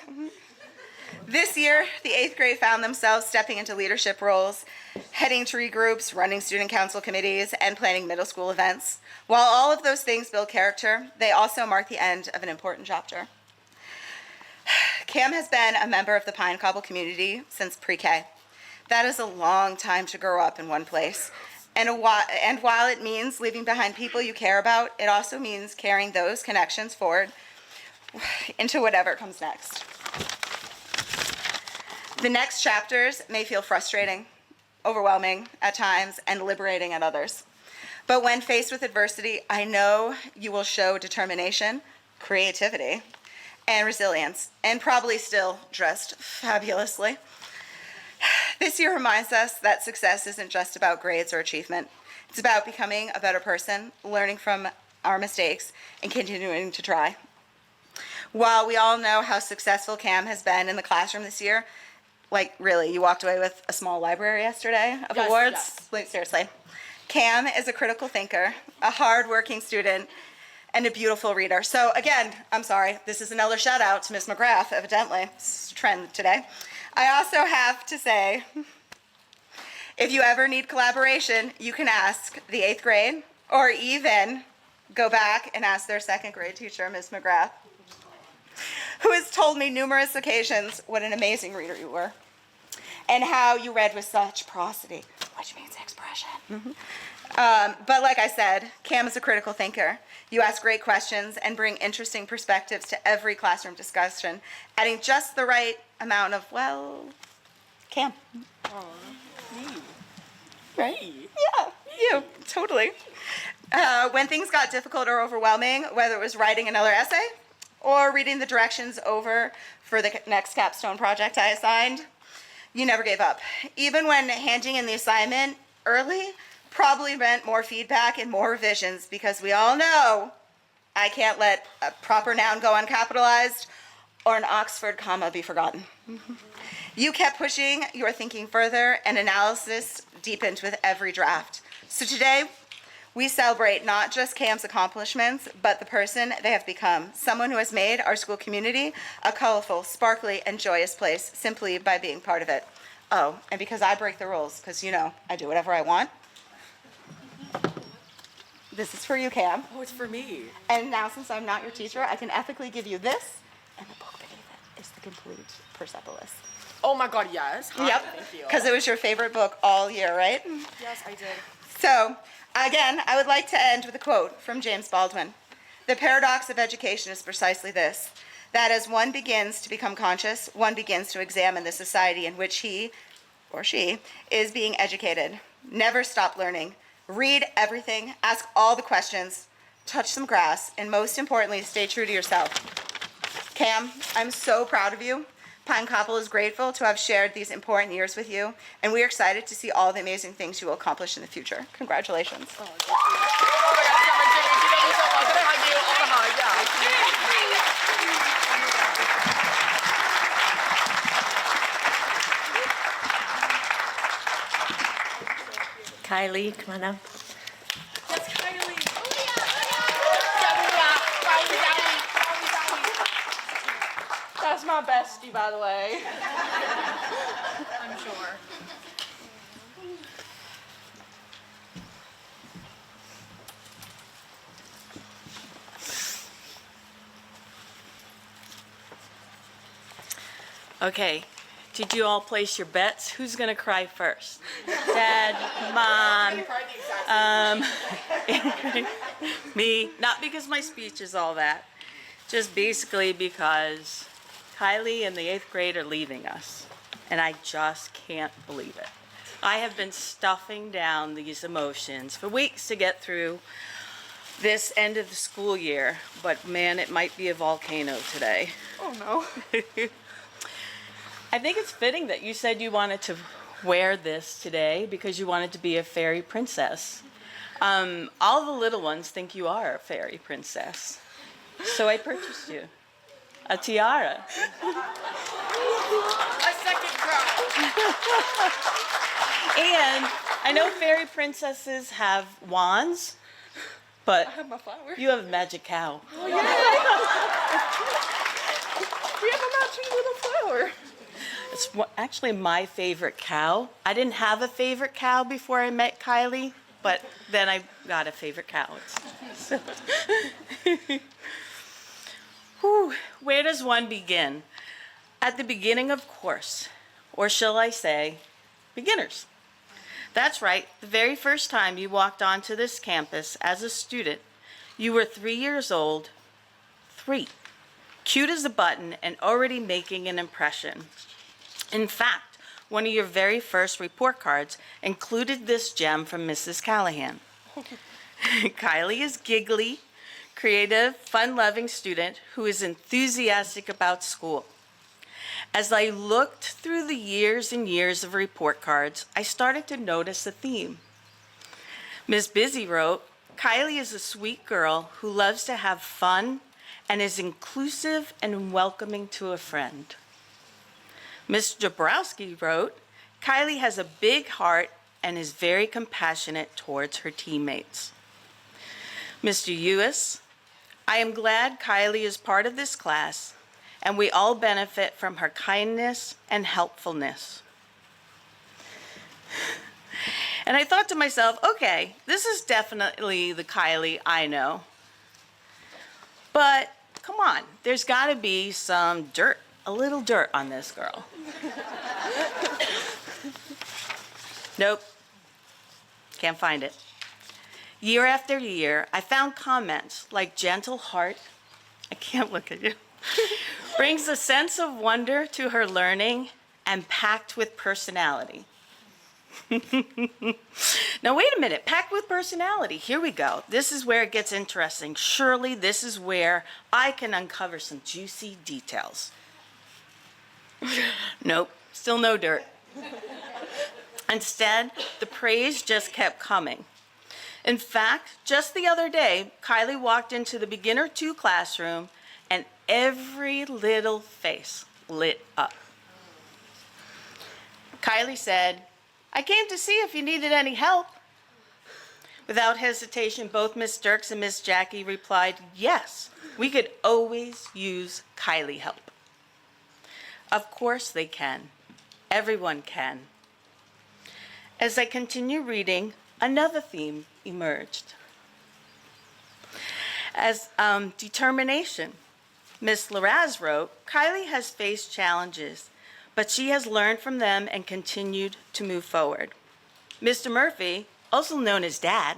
This year, the 8th grade found themselves stepping into leadership roles, heading tree groups, running student council committees, and planning middle school events. While all of those things build character, they also mark the end of an important chapter. Cam has been a member of the Pine Cobble community since pre-K. That is a long time to grow up in one place. And while it means leaving behind people you care about, it also means carrying those connections forward into whatever comes next. The next chapters may feel frustrating, overwhelming at times, and liberating at others. But when faced with adversity, I know you will show determination, creativity, and resilience, and probably still dressed fabulously. This year reminds us that success isn't just about grades or achievement. It's about becoming a better person, learning from our mistakes, and continuing to try. While we all know how successful Cam has been in the classroom this year, like really, you walked away with a small library yesterday of awards? Yes. Like, seriously. Cam is a critical thinker, a hard-working student, and a beautiful reader. So again, I'm sorry, this is another shout out to Ms. McGrath, evidently. It's a trend today. I also have to say, if you ever need collaboration, you can ask the 8th grade, or even go back and ask their 2nd grade teacher, Ms. McGrath, who has told me numerous occasions what an amazing reader you were, and how you read with such prosody, which means expression. But like I said, Cam is a critical thinker. You ask great questions and bring interesting perspectives to every classroom discussion, adding just the right amount of, well, Cam. Right? Yeah, you, totally. When things got difficult or overwhelming, whether it was writing another essay or reading the directions over for the next capstone project I assigned, you never gave up. Even when handing in the assignment early probably meant more feedback and more revisions, because we all know I can't let a proper noun go uncapitalized or an Oxford comma be forgotten. You kept pushing your thinking further, and analysis deepened with every draft. So today, we celebrate not just Cam's accomplishments, but the person they have become, someone who has made our school community a colorful, sparkly, and joyous place simply by being part of it. Oh, and because I break the rules, because you know, I do whatever I want. This is for you, Cam. Oh, it's for me. And now, since I'm not your teacher, I can ethically give you this, and the book beneath it is the complete Persepolis. Oh my God, yes. Hi, Yep, Thank you. because it was your favorite book all year, right? Yes, I did. So, again, I would like to end with a quote from James Baldwin. The paradox of education is precisely this, that as one begins to become conscious, one begins to examine the society in which he or she is being educated. Never stop learning. Read everything, ask all the questions, touch some grass, and most importantly, stay true to yourself. Cam, I'm so proud of you. Pine Cobble is grateful to have shared these important years with you, and we are excited to see all the amazing things you will accomplish in the future. Congratulations. Oh my God, Summer Jane, thank you so much. Can I hug you? Oh, the hug, Kylie, come on up. Yes, Kylie. That's my bestie, by the way. I'm sure. Okay, did you all place your bets? Who's gonna cry first? Dad, Mom, me. Not because my speech is all that, just basically because Kylie and the 8th grade are leaving us, and I just can't believe it. I have been stuffing down these emotions for weeks to get through this end of the school year, but man, it might be a volcano today. Oh no. I think it's fitting that you said you wanted to wear this today because you wanted to be a fairy princess. All the little ones think you are a fairy princess. So I purchased you a tiara. A second cry. And I know fairy princesses have wands, I but have my flower. you have a magic cow. Oh, yeah. We have a matching little flower. It's actually my favorite cow. I didn't have a favorite cow before I met Kylie, but then I got a favorite cow. So. Whew, where does one begin? At the beginning, of course, or shall I say, beginners. That's right, the very first time you walked onto this campus as a student, you were 3 years old, 3, cute as a button and already making an impression. In fact, one of your very first report cards included this gem from Mrs. Callahan. Kylie is giggly, creative, fun-loving student who is enthusiastic about school. As I looked through the years and years of report cards, I started to notice a theme. Ms. Busy wrote, Kylie is a sweet girl who loves to have fun and is inclusive and welcoming to a friend. Ms. Jabrowski wrote, Kylie has a big heart and is very compassionate towards her teammates. Mr. Ewis, I am glad Kylie is part of this class and we all benefit from her kindness and helpfulness. And I thought to myself, okay, this is definitely the Kylie I know. But come on, there's gotta be some dirt, a little dirt on this girl. Nope, can't find it. Year after year, I found comments like gentle heart, I can't look at you, brings a sense of wonder to her learning and packed with personality. Now wait a minute, packed with personality, here we go. This is where it gets interesting. Surely this is where I can uncover some juicy details. Nope, still no dirt. Instead, the praise just kept coming. In fact, just the other day, Kylie walked into the Beginner 2 classroom and every little face lit up. Kylie said, I came to see if you needed any help. Without hesitation, both Miss Dirks and Miss Jackie replied, yes, we could always use Kylie help. Of course they can. Everyone can. As I continue reading, another theme emerged. As determination. Miss Laraz wrote, Kylie has faced challenges, but she has learned from them and continued to move forward. Mr. Murphy, also known as Dad,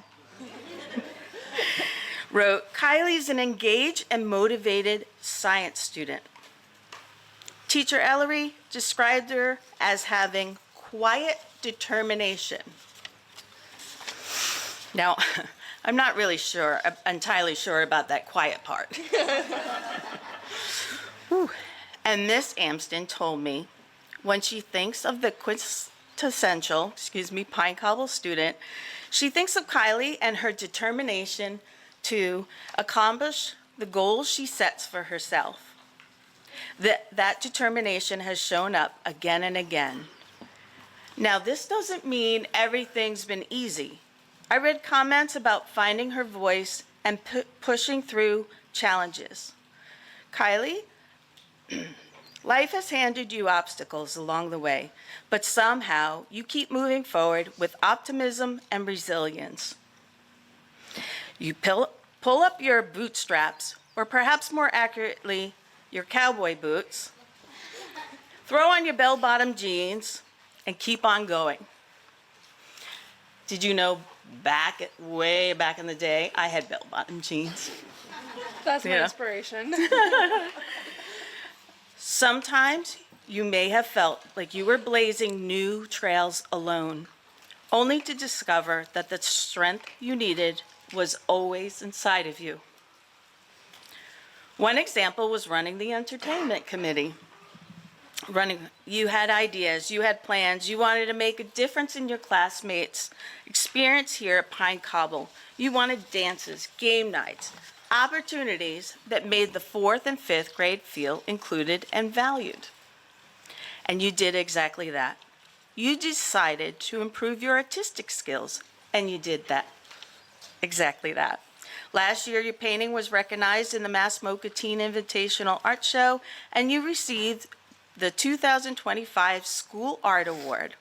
wrote, Kylie's an engaged and motivated science student. Teacher Ellery described her as having quiet determination. Now, I'm not really entirely sure about that quiet part. And Miss Amston told me when she thinks of the quintessential, Pine Cobble student, she thinks of Kylie and her determination to accomplish the goals she sets for herself. That determination has shown up again and again. Now, this doesn't mean everything's been easy. I read comments about finding her voice and pushing through challenges. Kylie, life has handed you obstacles along the way, but somehow you keep moving forward with optimism and resilience. You pull up your bootstraps, or perhaps more accurately, your cowboy boots, throw on your bell-bottom jeans, and keep on going. Did you know way back in the day, I had bell-bottom jeans? That's my inspiration. Sometimes you may have felt like you were blazing new trails alone, only to discover that the strength you needed was always inside of you. One example was running the entertainment committee. You had ideas, you had plans, you wanted to make a difference in your classmates' experience here at Pine Cobble. You wanted dances, game nights, opportunities that made the 4th and 5th grade feel included and valued. And you did exactly that. You decided to improve your artistic skills, and you did that. Exactly that. Last year, your painting was recognized in the Mass Mocha Teen Invitational Art Show, and you received the 2025 School Art Award.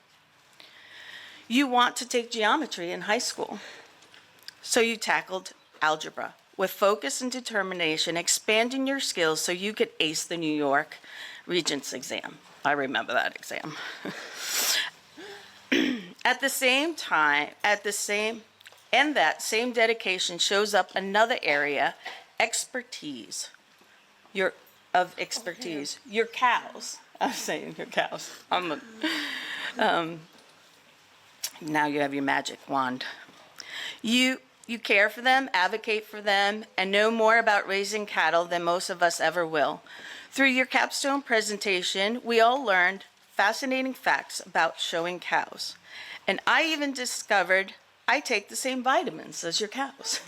You want to take geometry in high school, so you tackled algebra with focus and determination, expanding your skills so you could ace the New York Regents exam. I remember that exam. At the same time, that same dedication shows up another area, expertise. Your cows. I'm saying your cows. Now you have your magic wand. You care for them, advocate for them, and know more about raising cattle than most of us ever will. Through your capstone presentation, we all learned fascinating facts about showing cows. And I even discovered I take the same vitamins as your cows.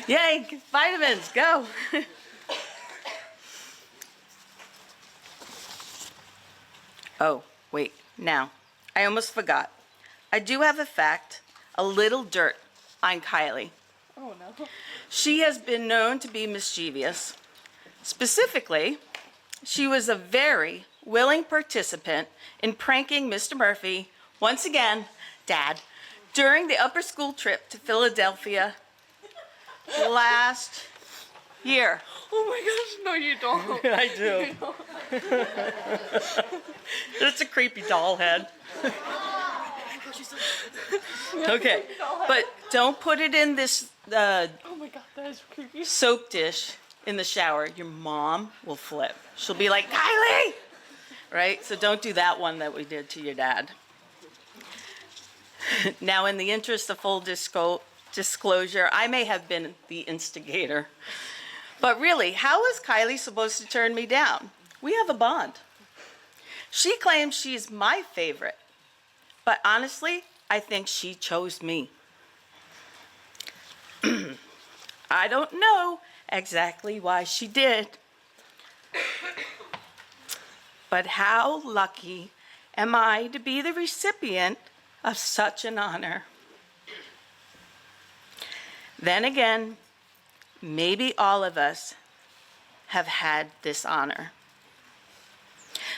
Yay, vitamins, go. Oh, wait, now, I almost forgot. I do have a fact, a little dirt on Kylie. Oh no. She has been known to be mischievous. Specifically, she was a very willing participant in pranking Mr. Murphy, once again, Dad, during the upper school trip to Philadelphia last year. Oh my gosh, no you don't. I do. It's a creepy doll head. Okay, but don't put it in this Oh my god, that is creepy. soap dish in the shower. Your mom will flip. She'll be like, Kylie! Right? So don't do that one that we did to your dad. Now, in the interest of full disclosure, I may have been the instigator. But really, how is Kylie supposed to turn me down? We have a bond. She claims she's my favorite. But honestly, I think she chose me. I don't know exactly why she did. But how lucky am I to be the recipient of such an honor? Then again, maybe all of us have had this honor.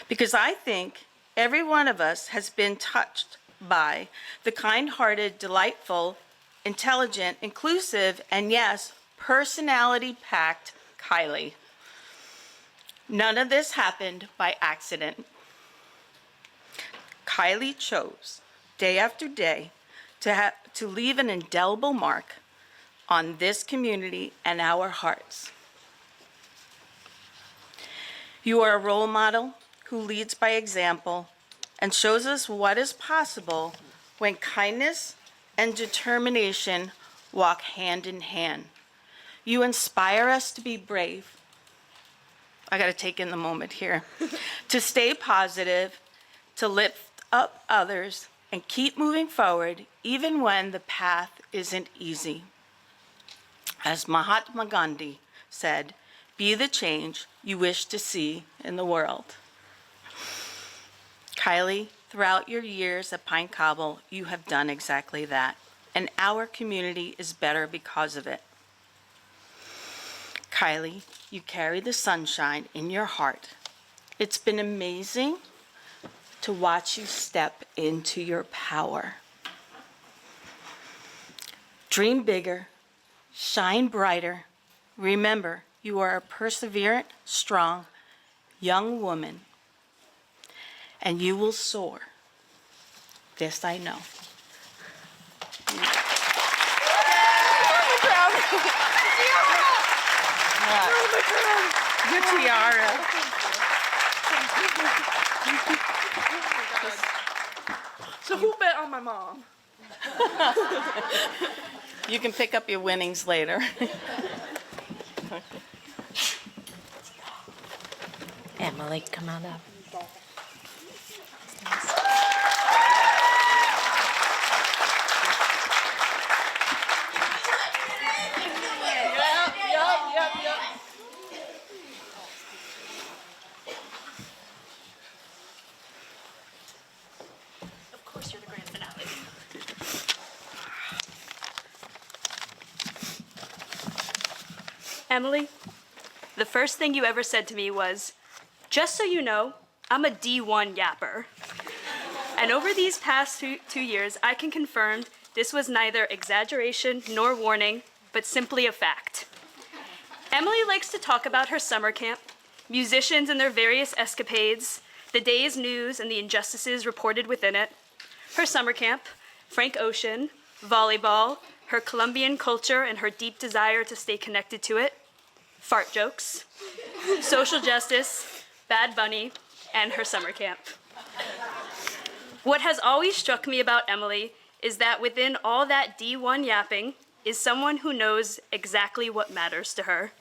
Because I think every one of us has been touched by the kind-hearted, delightful, intelligent, inclusive, and yes, personality-packed Kylie. None of this happened by accident. Kylie chose, day after day, to leave an indelible mark on this community and our hearts. You are a role model who leads by example and shows us what is possible when kindness and determination walk hand in hand. You inspire us to be brave. I got to take in the moment here. To stay positive, to lift up others, and keep moving forward even when the path isn't easy. As Mahatma Gandhi said, be the change you wish to see in the world. Kylie, throughout your years at Pine Cobble, you have done exactly that, and our community is better because of it. Kylie, you carry the sunshine in your heart. It's been amazing to watch you step into your power. Dream bigger, shine brighter. Remember, you are a perseverant, strong, young woman, and you will soar. This I know. Your tiara. So who bet on my mom? You can pick up your winnings later. Emily, come on up. Of course, you're the grand finale. Emily, the first thing you ever said to me was, "Just so you know, I'm a D1 yapper." And over these past 2 years, I can confirm this was neither exaggeration nor warning, but simply a fact. Emily likes to talk about her summer camp, musicians and their various escapades, the day's news and the injustices reported within it, her summer camp, Frank Ocean, volleyball, her Colombian culture and her deep desire to stay connected to it, fart jokes, social justice, Bad Bunny, and her summer camp. What has always struck me about Emily is that within all that D1 yapping is someone who knows exactly what matters to her.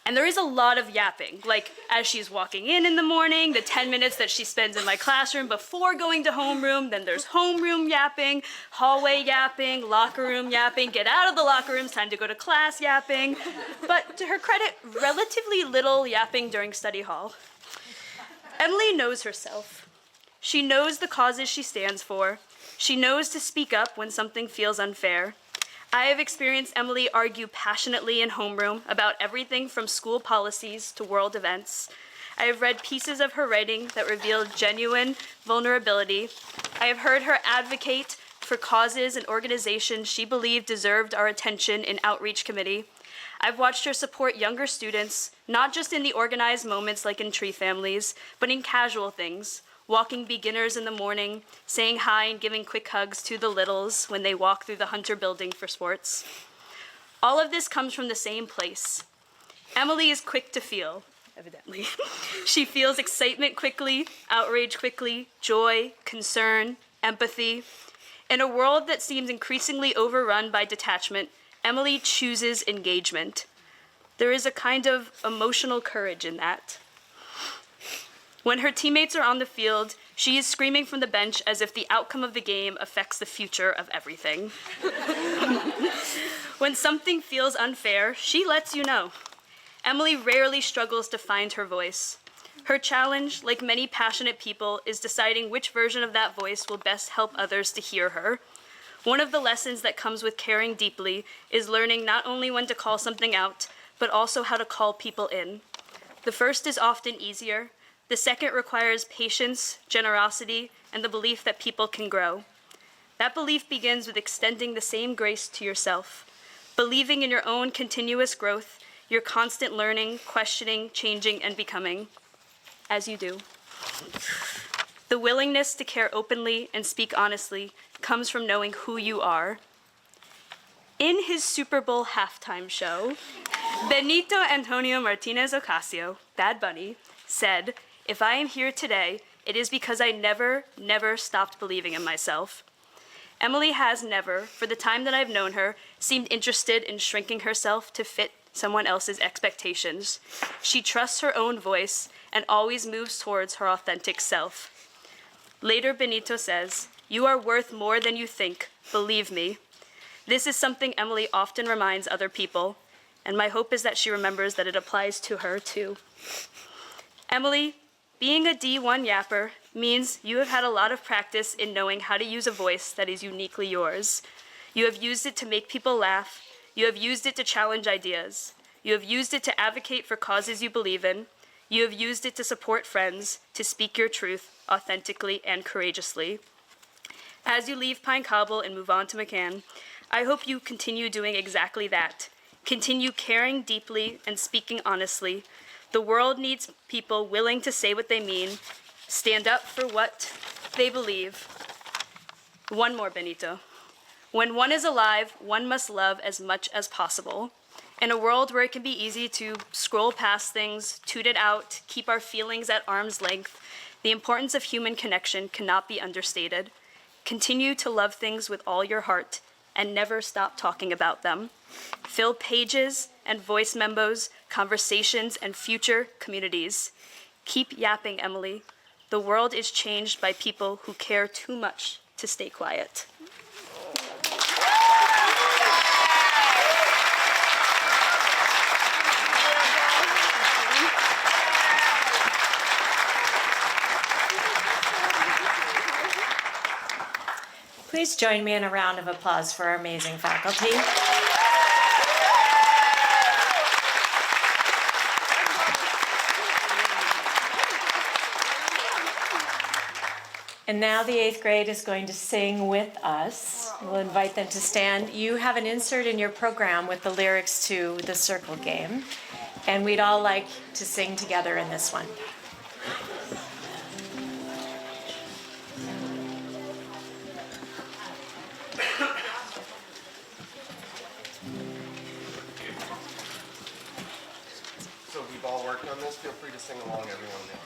And there is a lot of yapping, like as she's walking in the morning, the 10 minutes that she spends in my classroom before going to homeroom, then there's homeroom yapping, hallway yapping, locker room yapping, get out of the locker rooms, time to go to class yapping. But to her credit, relatively little yapping during study hall. Emily knows herself. She knows the causes she stands for. She knows to speak up when something feels unfair. I have experienced Emily argue passionately in homeroom about everything from school policies to world events. I have read pieces of her writing that revealed genuine vulnerability. I have heard her advocate for causes and organizations she believed deserved our attention in outreach committee. I've watched her support younger students, not just in the organized moments like in tree families, but in casual things. Walking beginners in the morning, saying hi and giving quick hugs to the littles when they walk through the Hunter building for sports. All of this comes from the same place. Emily is quick to feel, evidently. She feels excitement quickly, outrage quickly, joy, concern, empathy. In a world that seems increasingly overrun by detachment, Emily chooses engagement. There is a kind of emotional courage in that. When her teammates are on the field, she is screaming from the bench as if the outcome of the game affects the future of everything. When something feels unfair, she lets you know. Emily rarely struggles to find her voice. Her challenge, like many passionate people, is deciding which version of that voice will best help others to hear her. One of the lessons that comes with caring deeply is learning not only when to call something out, but also how to call people in. The first is often easier. The second requires patience, generosity, and the belief that people can grow. That belief begins with extending the same grace to yourself, believing in your own continuous growth, your constant learning, questioning, changing, and becoming, as you do. The willingness to care openly and speak honestly comes from knowing who you are. In his Super Bowl halftime show, Benito Antonio Martinez Ocasio, Bad Bunny, said, "If I am here today, it is because I never stopped believing in myself." Emily has never, for the time that I've known her, seemed interested in shrinking herself to fit someone else's expectations. She trusts her own voice and always moves towards her authentic self. Later, Benito says, "You are worth more than you think, believe me." This is something Emily often reminds other people, and my hope is that she remembers that it applies to her too. Emily, being a D1 yapper means you have had a lot of practice in knowing how to use a voice that is uniquely yours. You have used it to make people laugh. You have used it to challenge ideas. You have used it to advocate for causes you believe in. You have used it to support friends, to speak your truth authentically and courageously. As you leave Pine Cobble and move on to McCann, I hope you continue doing exactly that. Continue caring deeply and speaking honestly. The world needs people willing to say what they mean, stand up for what they believe. One more, Benito. When one is alive, one must love as much as possible. In a world where it can be easy to scroll past things, toot it out, keep our feelings at arm's length, the importance of human connection cannot be understated. Continue to love things with all your heart and never stop talking about them. Fill pages and voice memos, conversations, and future communities. Keep yapping, Emily. The world is changed by people who care too much to stay quiet. Please join me in a round of applause for our amazing faculty. And now the 8th grade is going to sing with us. We'll invite them to stand. You have an insert in your program with the lyrics to the circle game, and we'd all like to sing together in this one. So we've all worked on this. Feel free to sing along, everyone.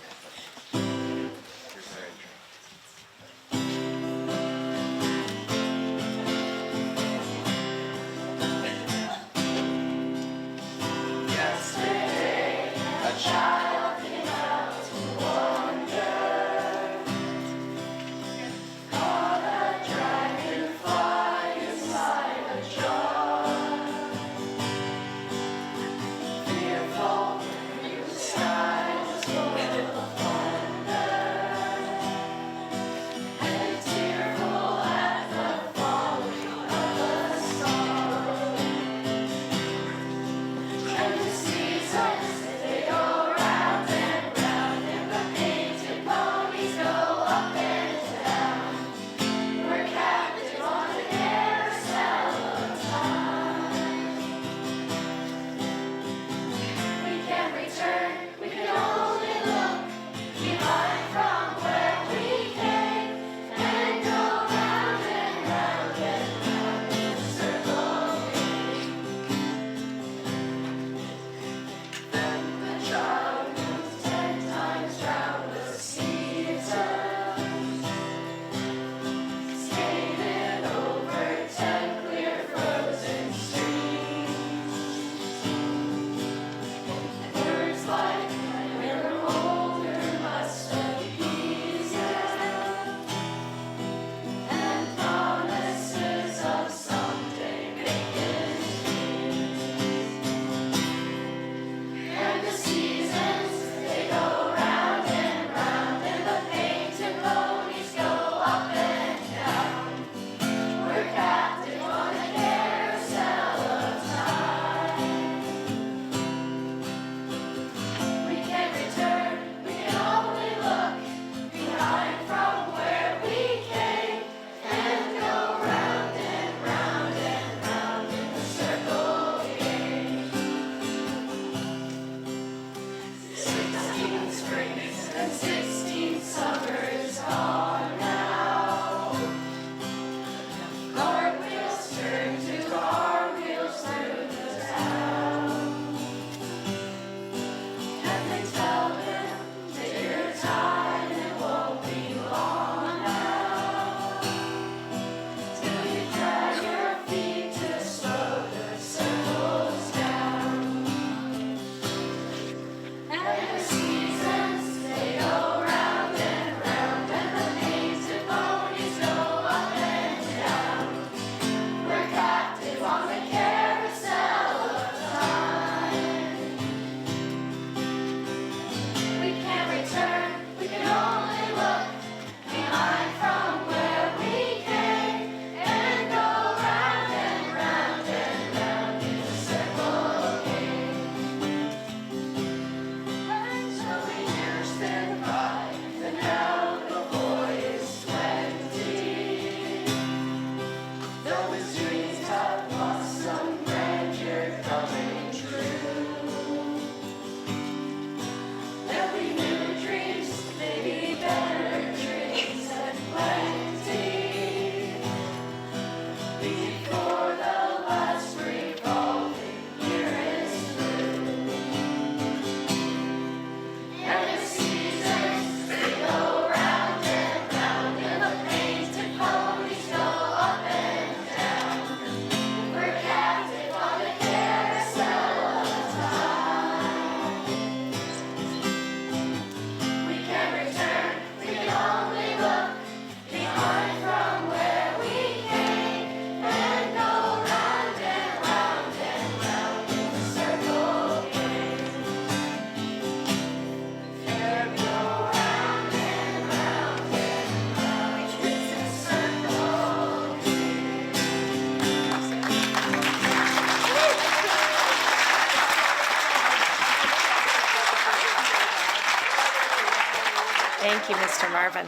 Thank you, Mr. Marvin.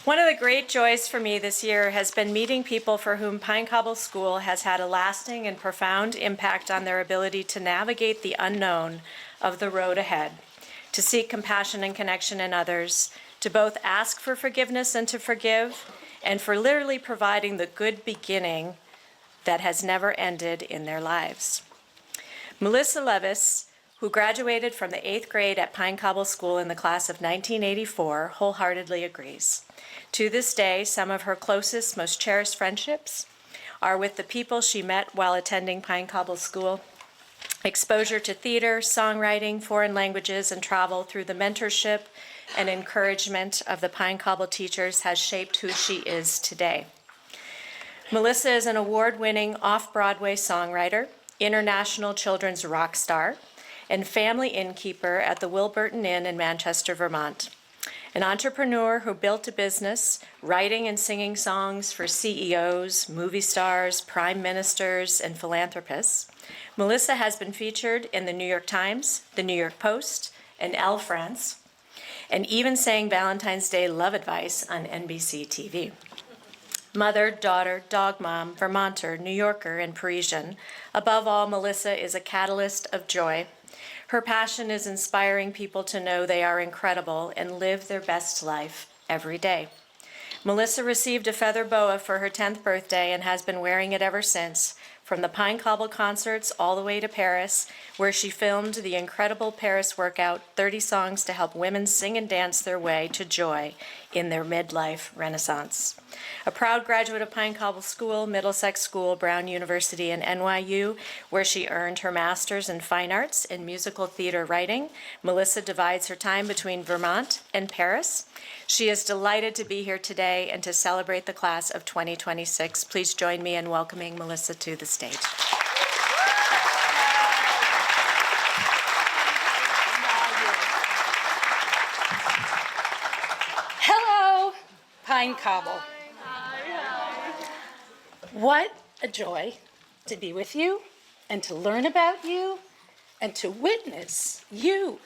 One of the great joys for me this year has been meeting people for whom Pine Cobble School has had a lasting and profound impact on their ability to navigate the unknown of the road ahead, to seek compassion and connection in others, to both ask for forgiveness and to forgive, and for literally providing the good beginning that has never ended in their lives. Melissa Levis, who graduated from the 8th grade at Pine Cobble School in the class of 1984, wholeheartedly agrees. To this day, some of her closest, most cherished friendships are with the people she met while attending Pine Cobble School. Exposure to theater, songwriting, foreign languages, and travel through the mentorship and encouragement of the Pine Cobble teachers has shaped who she is today. Melissa is an award-winning off-Broadway songwriter, international children's rock star, and family innkeeper at the Wilburton Inn in Manchester, Vermont. An entrepreneur who built a business writing and singing songs for CEOs, movie stars, prime ministers, and philanthropists, Melissa has been featured in the New York Times, the New York Post, and Elle France, and even sang Valentine's Day love advice on NBC TV. Mother, daughter, dog mom, Vermonter, New Yorker, and Parisian, above all, Melissa is a catalyst of joy. Her passion is inspiring people to know they are incredible and live their best life every day. Melissa received a feather boa for her 10th birthday and has been wearing it ever since, from the Pine Cobble concerts all the way to Paris, where she filmed the incredible Paris workout, 30 songs to help women sing and dance their way to joy in their midlife renaissance. A proud graduate of Pine Cobble School, Middlesex School, Brown University, and NYU, where she earned her master's in fine arts and musical theater writing, Melissa divides her time between Vermont and Paris. She is delighted to be here today and to celebrate the class of 2026. Please join me in welcoming Melissa to the stage. Hello, Pine Cobble. What a joy to be with you and to learn about you and to witness you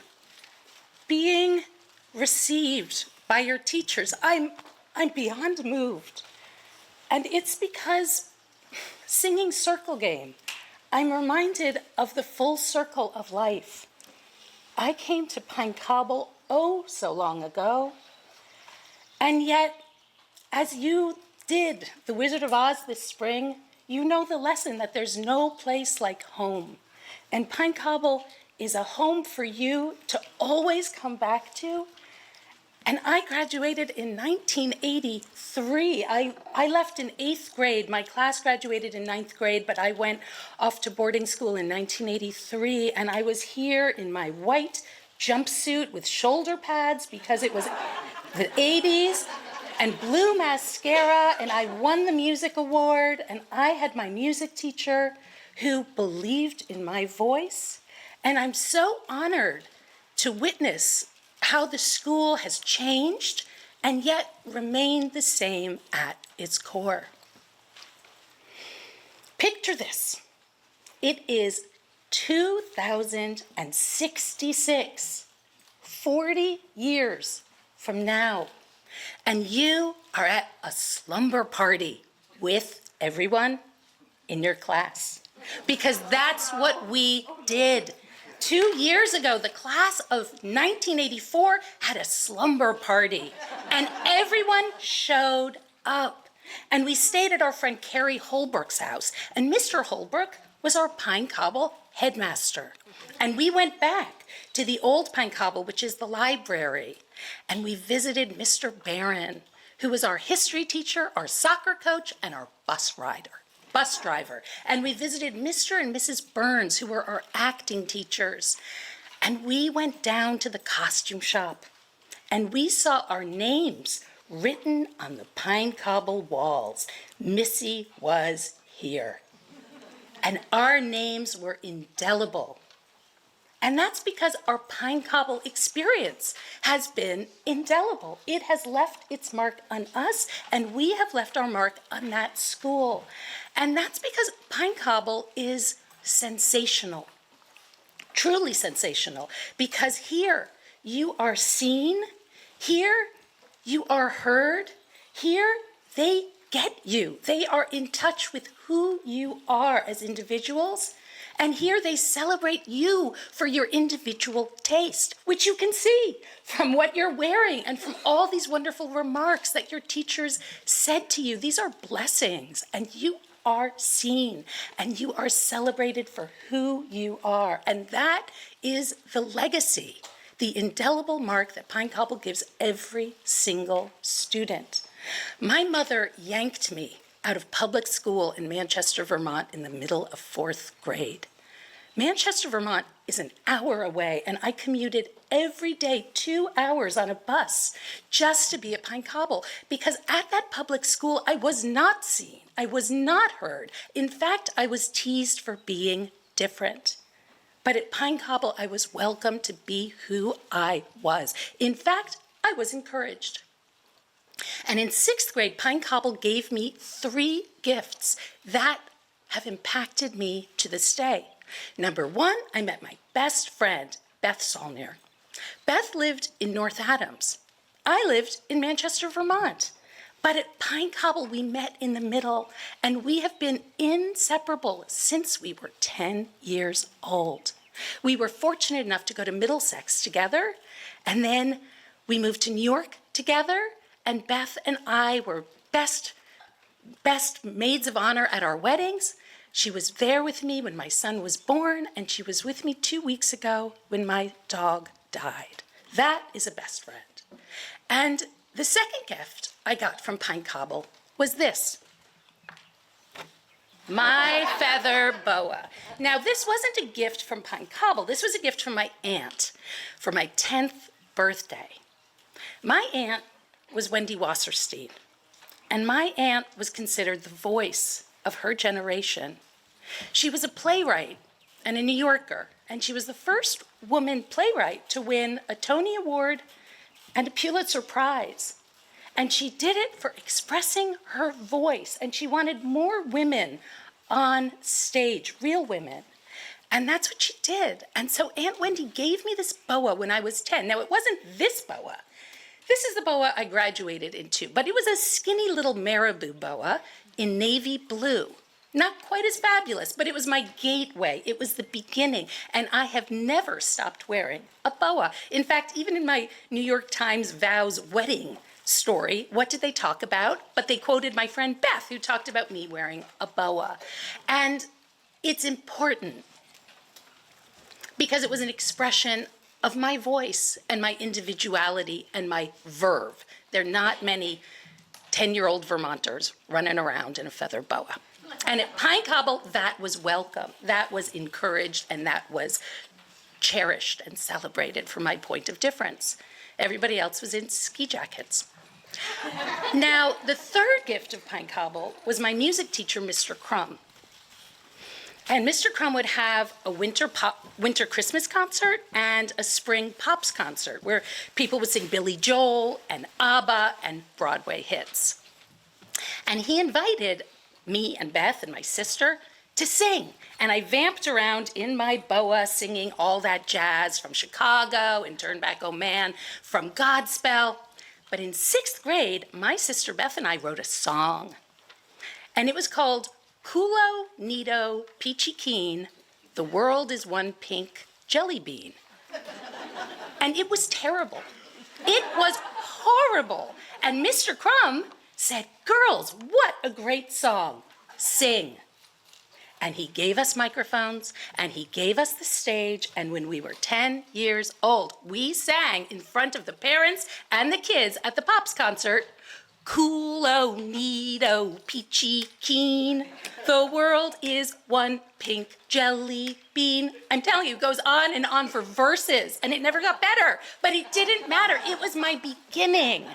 being received by your teachers. I'm beyond moved. And it's because singing Circle Game, I'm reminded of the full circle of life. I came to Pine Cobble oh so long ago, and yet, as you did The Wizard of Oz this spring, you know the lesson that there's no place like home. And Pine Cobble is a home for you to always come back to. And I graduated in 1983. I left in 8th grade. My class graduated in 9th grade, but I went off to boarding school in 1983, and I was here in my white jumpsuit with shoulder pads because it was the 80s, and blue mascara, and I won the music award, and I had my music teacher who believed in my voice, and I'm so honored to witness how the school has changed and yet remained the same at its core. Picture this. It is 2066, 40 years from now, and you are at a slumber party with everyone in your class, because that's what we did. 2 years ago, the class of 1984 had a slumber party, and everyone showed up. And we stayed at our friend Carrie Holbrook's house, and Mr. Holbrook was our Pine Cobble headmaster. And we went back to the old Pine Cobble, which is the library, and we visited Mr. Barron, who was our history teacher, our soccer coach, and our bus driver. And we visited Mr. and Mrs. Burns, who were our acting teachers. And we went down to the costume shop, and we saw our names written on the Pine Cobble walls. Missy was here. And our names were indelible. And that's because our Pine Cobble experience has been indelible. It has left its mark on us, and we have left our mark on that school. And that's because Pine Cobble is sensational, truly sensational, because here you are seen, here you are heard, Here, they get you. They are in touch with who you are as individuals. And here they celebrate you for your individual taste, which you can see from what you're wearing and from all these wonderful remarks that your teachers said to you. These are blessings, and you are seen, and you are celebrated for who you are. And that is the legacy, the indelible mark that Pine Cobble gives every single student. My mother yanked me out of public school in Manchester, Vermont in the middle of 4th grade. Manchester, Vermont is an hour away, and I commuted every day 2 hours on a bus just to be at Pine Cobble, because at that public school, I was not seen. I was not heard. In fact, I was teased for being different. But at Pine Cobble, I was welcome to be who I was. In fact, I was encouraged. And in 6th grade, Pine Cobble gave me 3 gifts that have impacted me to this day. Number 1, I met my best friend, Beth Saulnier. Beth lived in North Adams. I lived in Manchester, Vermont. But at Pine Cobble, we met in the middle, and we have been inseparable since we were 10 years old. We were fortunate enough to go to Middlesex together, and then we moved to New York together, and Beth and I were best maids of honor at our weddings. She was there with me when my son was born, and she was with me 2 weeks ago when my dog died. That is a best friend. And the second gift I got from Pine Cobble was this. My feather boa. Now, this wasn't a gift from Pine Cobble. This was a gift from my aunt for my 10th birthday. My aunt was Wendy Wasserstein, and my aunt was considered the voice of her generation. She was a playwright and a New Yorker, and she was the first woman playwright to win a Tony Award and a Pulitzer Prize. And she did it for expressing her voice, and she wanted more women on stage, real women. And that's what she did. And so Aunt Wendy gave me this boa when I was 10. Now, it wasn't this boa. This is the boa I graduated into, but it was a skinny little marabou boa in navy blue. Not quite as fabulous, but it was my gateway. It was the beginning, and I have never stopped wearing a boa. In fact, even in my New York Times vows wedding story, what did they talk about? But they quoted my friend Beth, who talked about me wearing a boa. And it's important because it was an expression of my voice and my individuality and my verve. There are not many 10-year-old Vermonters running around in a feather boa. And at Pine Cobble, that was welcome, that was encouraged, and that was cherished and celebrated for my point of difference. Everybody else was in ski jackets. Now, the third gift of Pine Cobble was my music teacher, Mr. Crum. And Mr. Crum would have a winter Christmas concert and a spring Pops concert where people would sing Billy Joel and ABBA and Broadway hits. And he invited me and Beth and my sister to sing. And I vamped around in my boa singing all that jazz from Chicago and Turn Back, Oh Man, from Godspell. But in 6th grade, my sister Beth and I wrote a song. And it was called Culo Nido Peachy Keen, The World is One Pink Jelly Bean. And it was terrible. It was horrible. And Mr. Crum said, "Girls, what a great song. Sing." And he gave us microphones, and he gave us the stage, and when we were 10 years old, we sang in front of the parents and the kids at the Pops concert, Culo Nido Peachy Keen, the world is one pink jelly bean. I'm telling you, it goes on and on for verses, and it never got better, but it didn't matter. It was my beginning.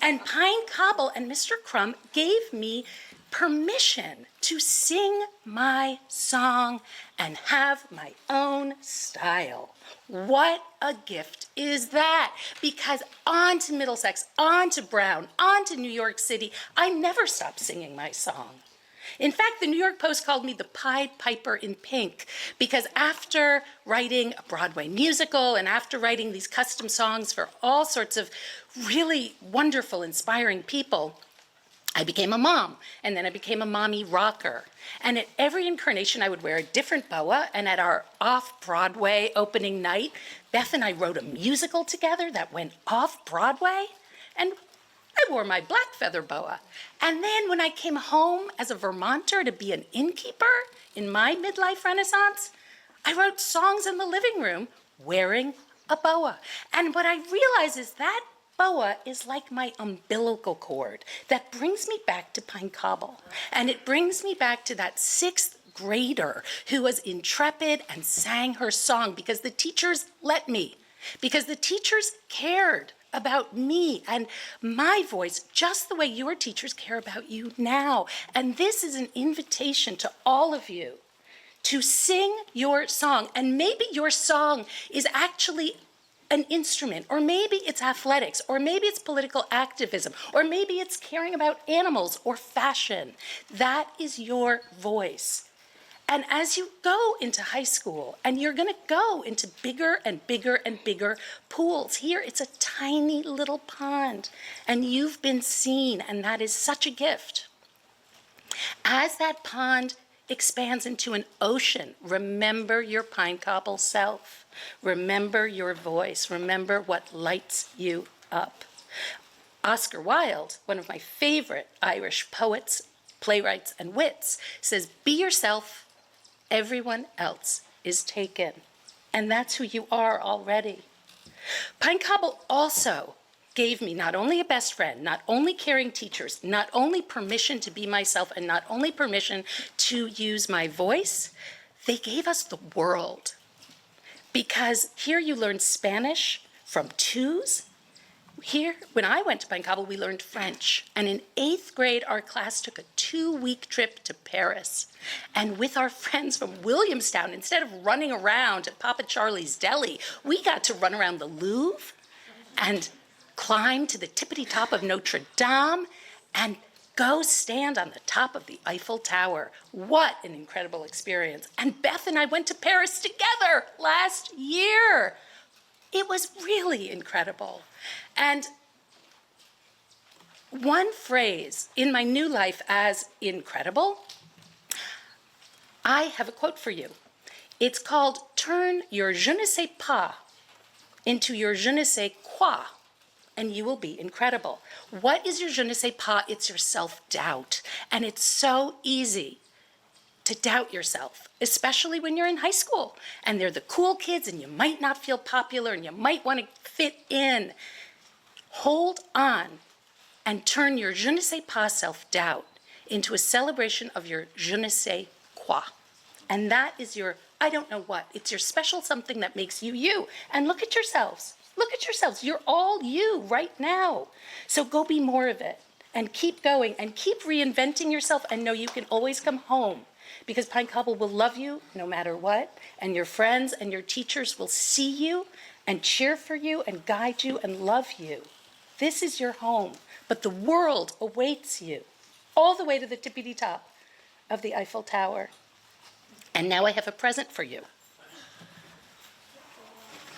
And Pine Cobble and Mr. Crum gave me permission to sing my song and have my own style. What a gift is that? Because on to Middlesex, on to Brown, on to New York City, I never stopped singing my song. In fact, the New York Post called me the Pied Piper in Pink because after writing a Broadway musical and after writing these custom songs for all sorts of really wonderful, inspiring people, I became a mom, and then I became a mommy rocker. And at every incarnation, I would wear a different boa, and at our off-Broadway opening night, Beth and I wrote a musical together that went off-Broadway, and I wore my black feather boa. And then when I came home as a Vermonter to be an innkeeper in my midlife renaissance, I wrote songs in the living room wearing a boa. And what I realized is that boa is like my umbilical cord that brings me back to Pine Cobble. And it brings me back to that 6th grader who was intrepid and sang her song because the teachers let me, because the teachers cared about me and my voice just the way your teachers care about you now. And this is an invitation to all of you to sing your song. And maybe your song is actually an instrument, or maybe it's athletics, or maybe it's political activism, or maybe it's caring about animals or fashion. That is your voice. And as you go into high school, and you're going to go into bigger and bigger and bigger pools, here it's a tiny little pond, and you've been seen, and that is such a gift. As that pond expands into an ocean, remember your Pine Cobble self. Remember your voice. Remember what lights you up. Oscar Wilde, one of my favorite Irish poets, playwrights, and wits, says, "Be yourself, everyone else is taken." And that's who you are already. Pine Cobble also gave me not only a best friend, not only caring teachers, not only permission to be myself, and not only permission to use my voice, they gave us the world. Because here you learn Spanish from 2s. Here, when I went to Pine Cobble, we learned French. And in 8th grade, our class took a 2-week trip to Paris. And with our friends from Williamstown, instead of running around at Papa Charlie's Deli, we got to run around the Louvre and climb to the tippity top of Notre Dame and go stand on the top of the Eiffel Tower. What an incredible experience. And Beth and I went to Paris together last year. It was really incredible. And one phrase in my new life as incredible, I have a quote for you. It's called "Turn your je ne sais pas into your je ne sais quoi, and you will be incredible." What is your je ne sais pas? It's your self-doubt. And it's so easy to doubt yourself, especially when you're in high school and they're the cool kids and you might not feel popular and you might want to fit in. Hold on and turn your je ne sais pas self-doubt into a celebration of your je ne sais quoi. And that is your, I don't know what, it's your special something that makes you you. And look at yourselves. Look at yourselves. You're all you right now. So go be more of it and keep going and keep reinventing yourself, and know you can always come home, because Pine Cobble will love you no matter what, and your friends and your teachers will see you and cheer for you and guide you and love you. This is your home, but the world awaits you all the way to the tippity top of the Eiffel Tower. And now I have a present for you.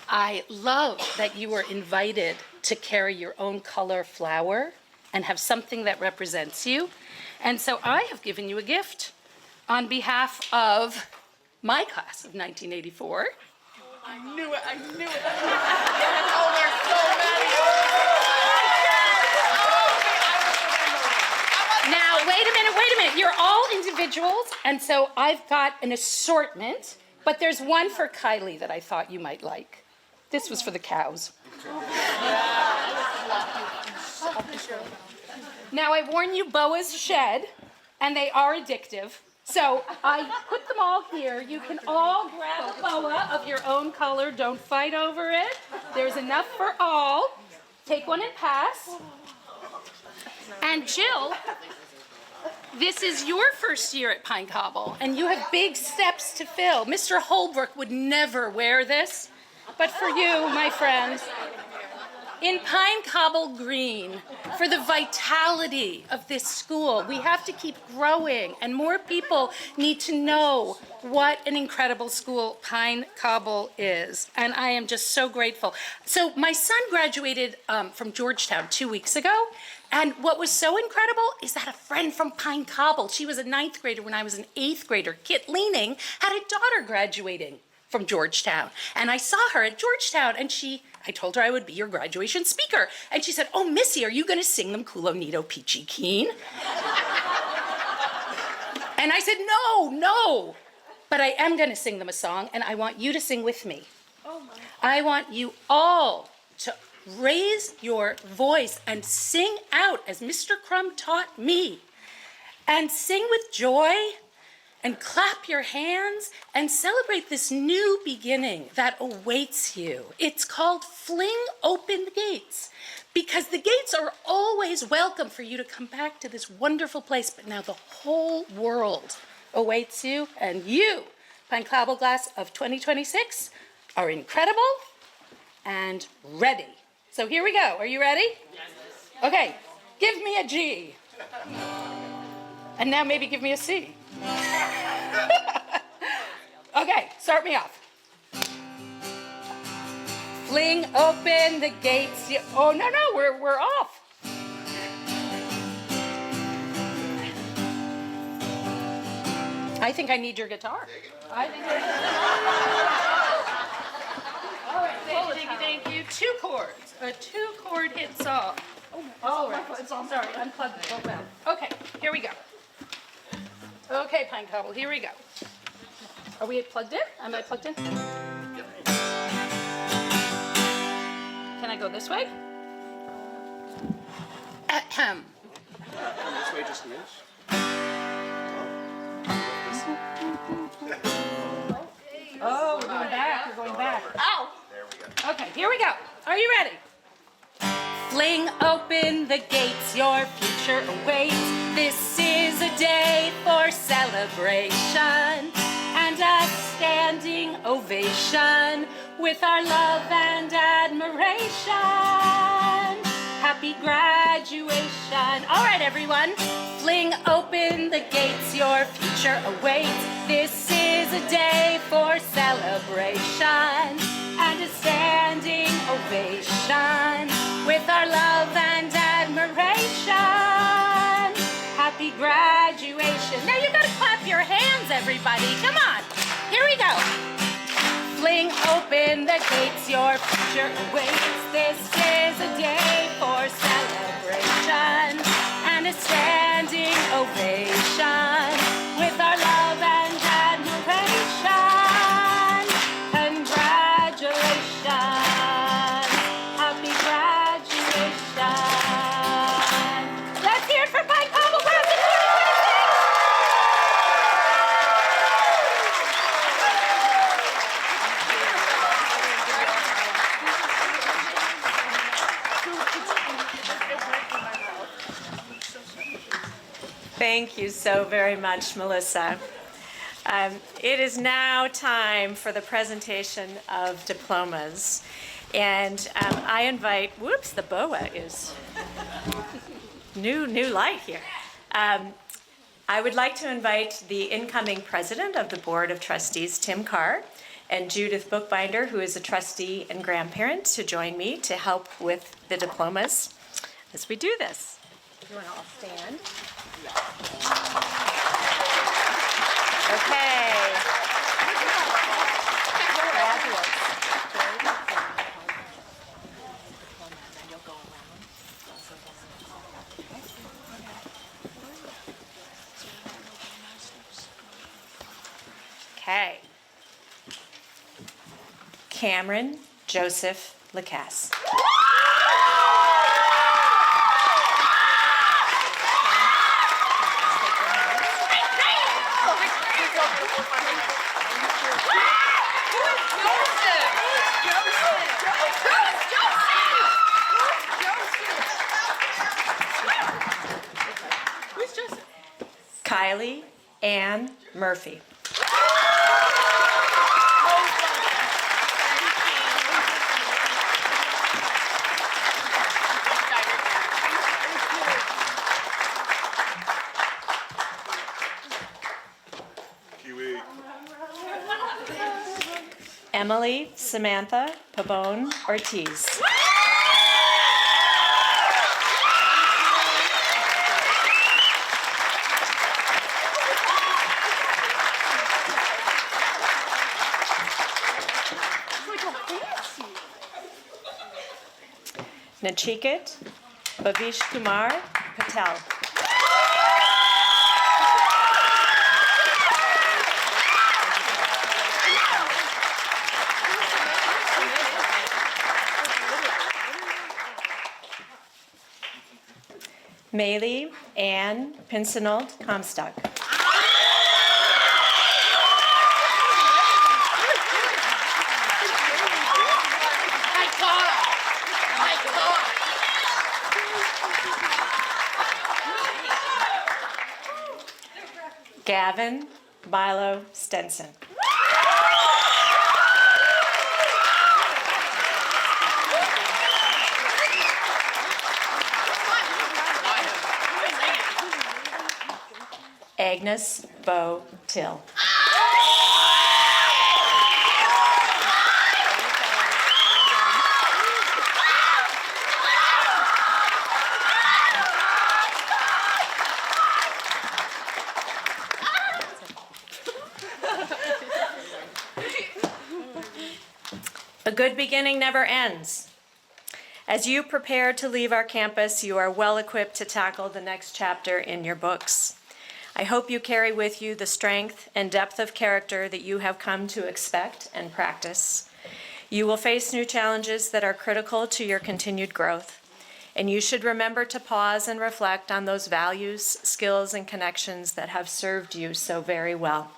I love that you were invited to carry your own color flower and have something that represents you. And so I have given you a gift on behalf of my class of 1984. I knew it. Oh, there's so many. Now, wait a minute. You're all individuals, and so I've got an assortment, but there's one for Kylie that I thought you might like. This was for the cows. Now, I warn you, boas shed, and they are addictive. So I put them all here. You can all grab a boa of your own color. Don't fight over it. There's enough for all. Take one and pass. And Jill, this is your first year at Pine Cobble, and you have big steps to fill. Mr. Holbrook would never wear this, but for you, my friend, in Pine Cobble Green for the vitality of this school. We have to keep growing, and more people need to know what an incredible school Pine Cobble is. And I am just so grateful. So my son graduated from Georgetown 2 weeks ago. And what was so incredible is that a friend from Pine Cobble, she was a 9th grader when I was an 8th grader, Kit Leaning, had a daughter graduating from Georgetown. And I saw her at Georgetown, and I told her I would be your graduation speaker. And she said, "Oh, Missy, are you going to sing them Culo Nito Peachy Keen?" And I said, no. But I am going to sing them a song, and I want you to sing with me. Oh my. I want you all to raise your voice and sing out as Mr. Crumb taught me. And sing with joy and clap your hands and celebrate this new beginning that awaits you. It's called Fling Open the Gates, because the gates are always welcome for you to come back to this wonderful place, but now the whole world awaits you, and you, Pine Cobble Class of 2026, are incredible and ready. So here we go. Are you ready? Yes. Okay, give me a G. And now maybe give me a C. Okay, start me off. Fling open the gates. Oh, no, we're off. I think I need your guitar. I think I need All right, thank you. 2 chords. A 2-chord hit song. Oh, right. It's all sorry. Unplugged it. Oh, well. Okay, here we go. Okay, Pine Cobble, here we go. Are we plugged in? Am I plugged in? Can I go this way? Ahem. This way just a minute. Oh, we're going back. We're going back. Ow! There we go. Okay, here we go. Are you ready? Fling open the gates, your future awaits. This is a day for celebration and a standing ovation with our love and admiration. Happy graduation. All right, everyone. Fling open the gates, your future awaits. This is a day for celebration and a standing ovation with our love and admiration. Happy graduation. Now you gotta clap your hands, everybody. Come on. Here we go. Fling open the gates, your future awaits. This is a day for celebration and a standing ovation with our love and admiration. Congratulations. Happy graduation. Let's hear it for Pine Cobble Class of 2026. Thank you so very much, Melissa. It is now time for the presentation of diplomas. And I invite, whoops, the boa is new light here. I would like to invite the incoming president of the Board of Trustees, Tim Carr, and Judith Bookbinder, who is a trustee and grandparent, to join me to help with the diplomas as we do this. You want to all stand? Okay. Okay. Cameron Joseph Lacasse. Kylie Ann Murphy. Emily Samantha Pabon Ortiz. Nachiket Bhavish Kumar Patel. Maylee Ann Pinsenold Comstock. Gavin Milo Stenson. Agnes Bo Till. A good beginning never ends. As you prepare to leave our campus, you are well equipped to tackle the next chapter in your books. I hope you carry with you the strength and depth of character that you have come to expect and practice. You will face new challenges that are critical to your continued growth, and you should remember to pause and reflect on those values, skills, and connections that have served you so very well.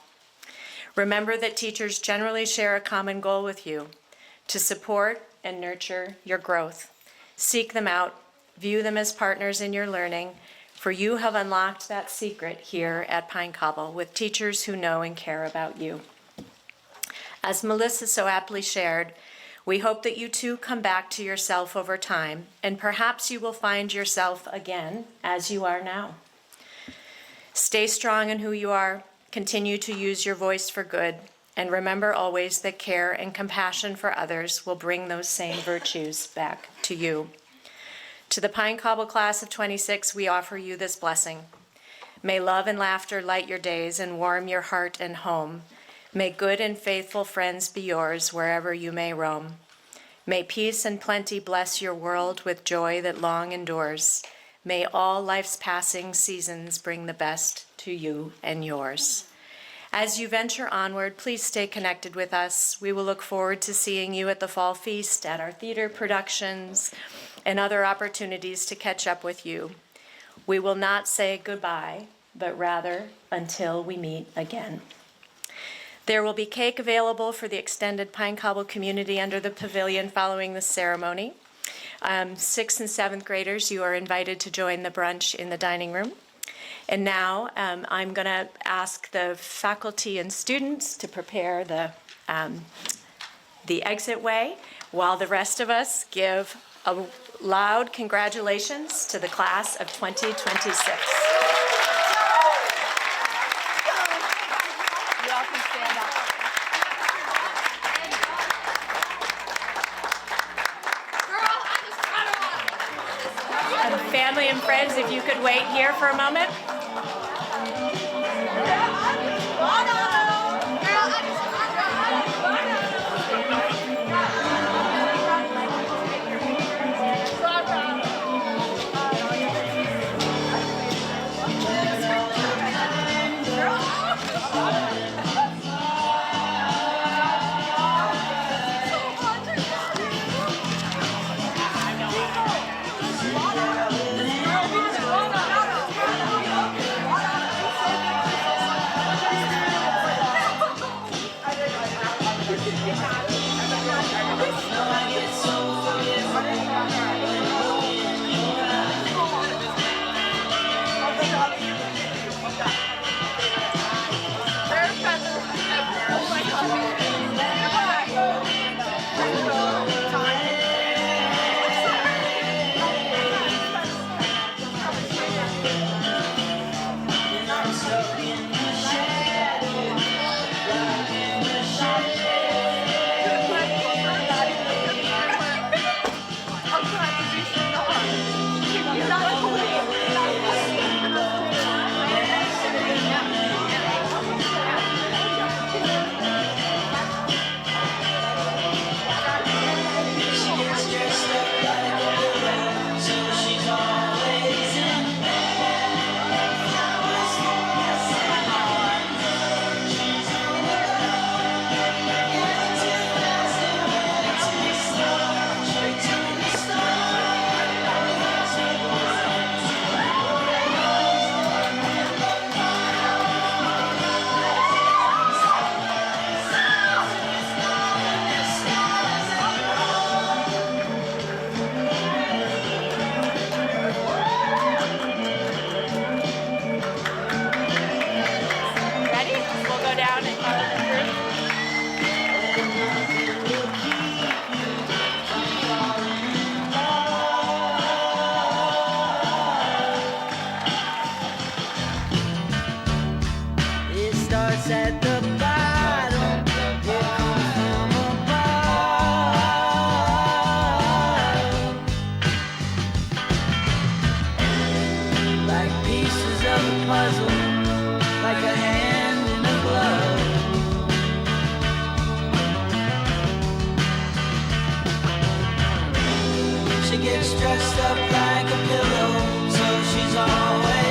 Remember that teachers generally share a common goal with you: to support and nurture your growth. Seek them out, view them as partners in your learning, for you have unlocked that secret here at Pine Cobble with teachers who know and care about you. As Melissa so aptly shared, we hope that you too come back to yourself over time, and perhaps you will find yourself again as you are now. Stay strong in who you are, continue to use your voice for good, and remember always that care and compassion for others will bring those same virtues back to you. To the Pine Cobble class of 26, we offer you this blessing. May love and laughter light your days and warm your heart and home. May good and faithful friends be yours wherever you may roam. May peace and plenty bless your world with joy that long endures. May all life's passing seasons bring the best to you and yours. As you venture onward, please stay connected with us. We will look forward to seeing you at the Fall Feast, at our theater productions, and other opportunities to catch up with you. We will not say goodbye, but rather until we meet again. There will be cake available for the extended Pine Cobble community under the pavilion following the ceremony. 6th and 7th graders, you are invited to join the brunch in the dining room. And now I'm going to ask the faculty and students to prepare the exit way while the rest of us give a loud congratulations to the class of 2026. You all can stand up. Family and friends, if you could wait here for a moment. She gets dressed up like a pillow, so she's always